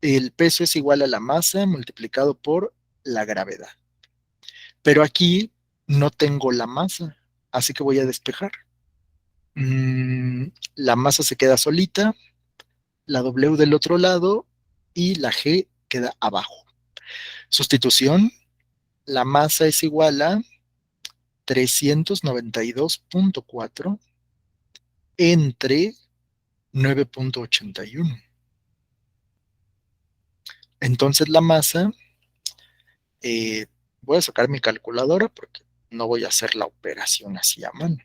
El peso es igual a la masa multiplicado por la gravedad. Pero aquí no tengo la masa, así que voy a despejar. La masa se queda solita, la W del otro lado y la G queda abajo. Sustitución, la masa es igual a 392.4 entre 9.81. Entonces la masa, eh, voy a sacar mi calculadora porque no voy a hacer la operación así a mano.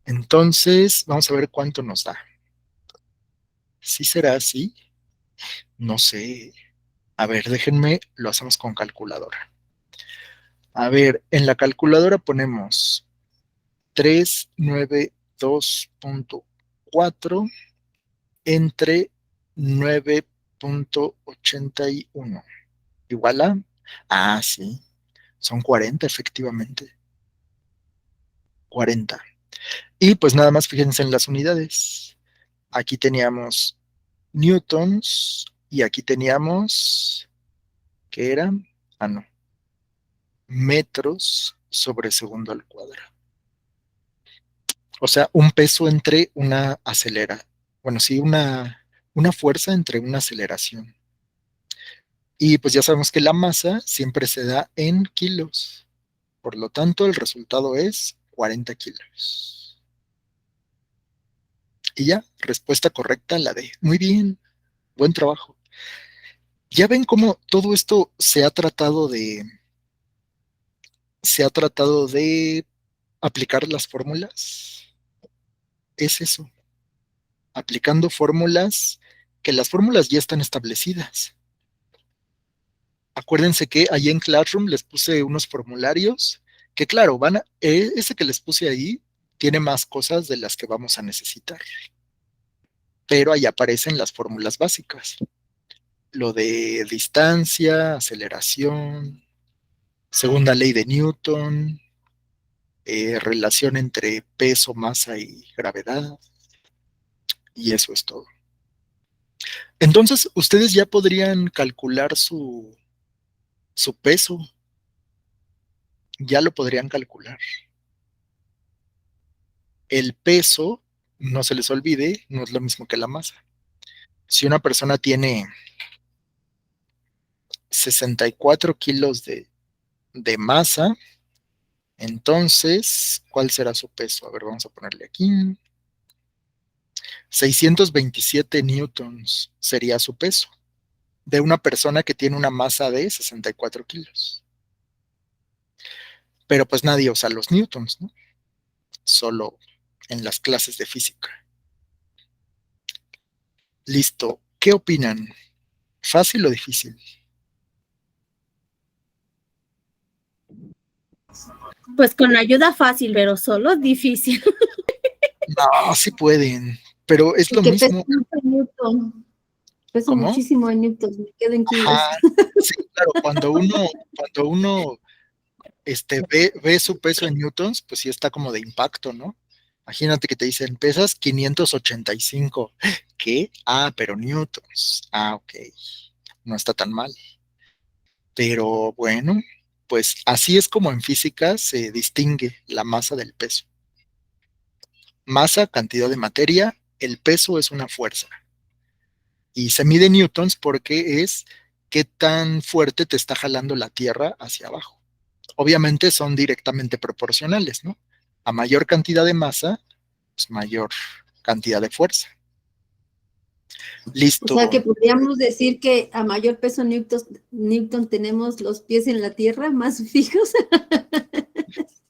Entonces, vamos a ver cuánto nos da. ¿Sí será así? No sé. A ver, déjenme, lo hacemos con calculadora. A ver, en la calculadora ponemos 392.4 entre 9.81. Igual a... Ah, sí, son 40 efectivamente. 40. Y pues nada más fíjense en las unidades. Aquí teníamos newtons y aquí teníamos... ¿Qué era? Ah, no. Metros sobre segundo al cuadrado. O sea, un peso entre una acelera. Bueno, sí, una fuerza entre una aceleración. Y pues ya sabemos que la masa siempre se da en kilos. Por lo tanto, el resultado es 40 kilos. Y ya, respuesta correcta, la D. Muy bien, buen trabajo. Ya ven cómo todo esto se ha tratado de aplicar las fórmulas. Es eso, aplicando fórmulas, que las fórmulas ya están establecidas. Acuérdense que ahí en Classroom les puse unos formularios que, claro, ese que les puse ahí tiene más cosas de las que vamos a necesitar. Pero ahí aparecen las fórmulas básicas. Lo de distancia, aceleración, segunda ley de Newton, relación entre peso, masa y gravedad, y eso es todo. Entonces, ustedes ya podrían calcular su peso, ya lo podrían calcular. El peso, no se les olvide, no es lo mismo que la masa. Si una persona tiene 64 kilos de masa, entonces, ¿cuál será su peso? A ver, vamos a ponerle aquí. 627 newtons sería su peso de una persona que tiene una masa de 64 kilos. Pero pues nadie usa los newtons, ¿no? Solo en las clases de física. Listo. ¿Qué opinan? ¿Fácil o difícil? Pues con ayuda fácil, pero solo difícil. No, sí pueden, pero es lo Porque peso mismo. mucho en Newton. Peso ¿Cómo? muchísimo en Newton, me quedo en kilos. Ajá, sí, claro, cuando uno ve su peso en newtons, pues sí está como de impacto, ¿no? Imagínate que te dicen, pesas 585. ¿Qué? Ah, pero newtons. Ah, ok. No está tan mal. Pero bueno, pues así es como en física se distingue la masa del peso. Masa, cantidad de materia, el peso es una fuerza. Y se mide newtons porque es qué tan fuerte te está jalando la Tierra hacia abajo. Obviamente son directamente proporcionales, ¿no? A mayor cantidad de masa, pues mayor cantidad de fuerza. O sea Listo. que podríamos decir que a mayor peso Newton tenemos los pies en la tierra más fijos.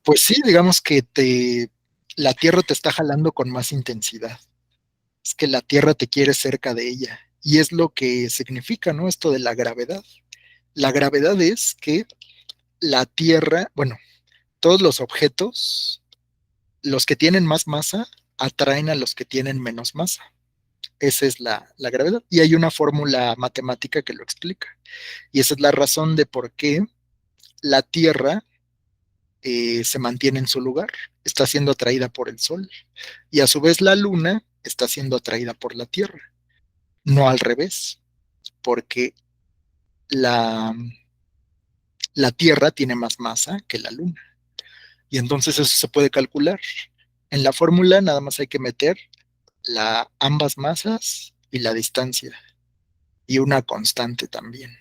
Pues sí, digamos que la Tierra te está jalando con más intensidad. Es que la Tierra te quiere cerca de ella. Y es lo que significa, ¿no? Esto de la gravedad. La gravedad es que la Tierra, bueno, todos los objetos, los que tienen más masa, atraen a los que tienen menos masa. Esa es la gravedad. Y hay una fórmula matemática que lo explica. Y esa es la razón de por qué la Tierra se mantiene en su lugar. Está siendo atraída por el Sol. Y a su vez la Luna está siendo atraída por la Tierra. No al revés, porque la, la Tierra tiene más masa que la Luna. Y entonces eso se puede calcular. En la fórmula nada más hay que meter ambas masas y la distancia. Y una constante también.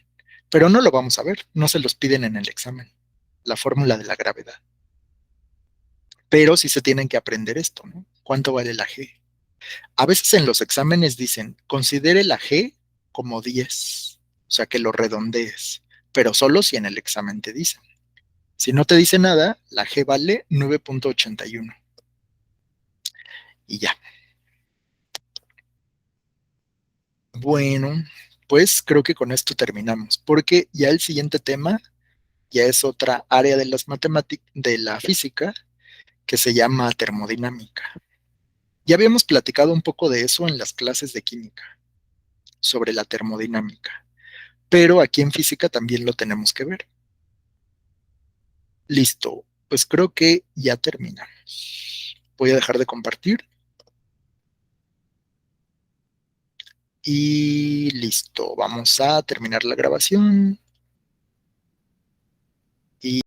Pero no lo vamos a ver, no se los piden en el examen, la fórmula de la gravedad. Pero sí se tienen que aprender esto, ¿no? ¿Cuánto vale la G? A veces en los exámenes dicen, considere la G como 10, o sea que lo redondees, pero solo si en el examen te dicen. Si no te dice nada, la G vale 9.81. Y ya. Bueno, pues creo que con esto terminamos, porque ya el siguiente tema ya es otra área de las matemáticas, de la física, que se llama termodinámica. Ya habíamos platicado un poco de eso en las clases de química, sobre la termodinámica, pero aquí en física también lo tenemos que ver. Listo, pues creo que ya terminamos. Voy a dejar de compartir. Y listo, vamos a terminar la grabación.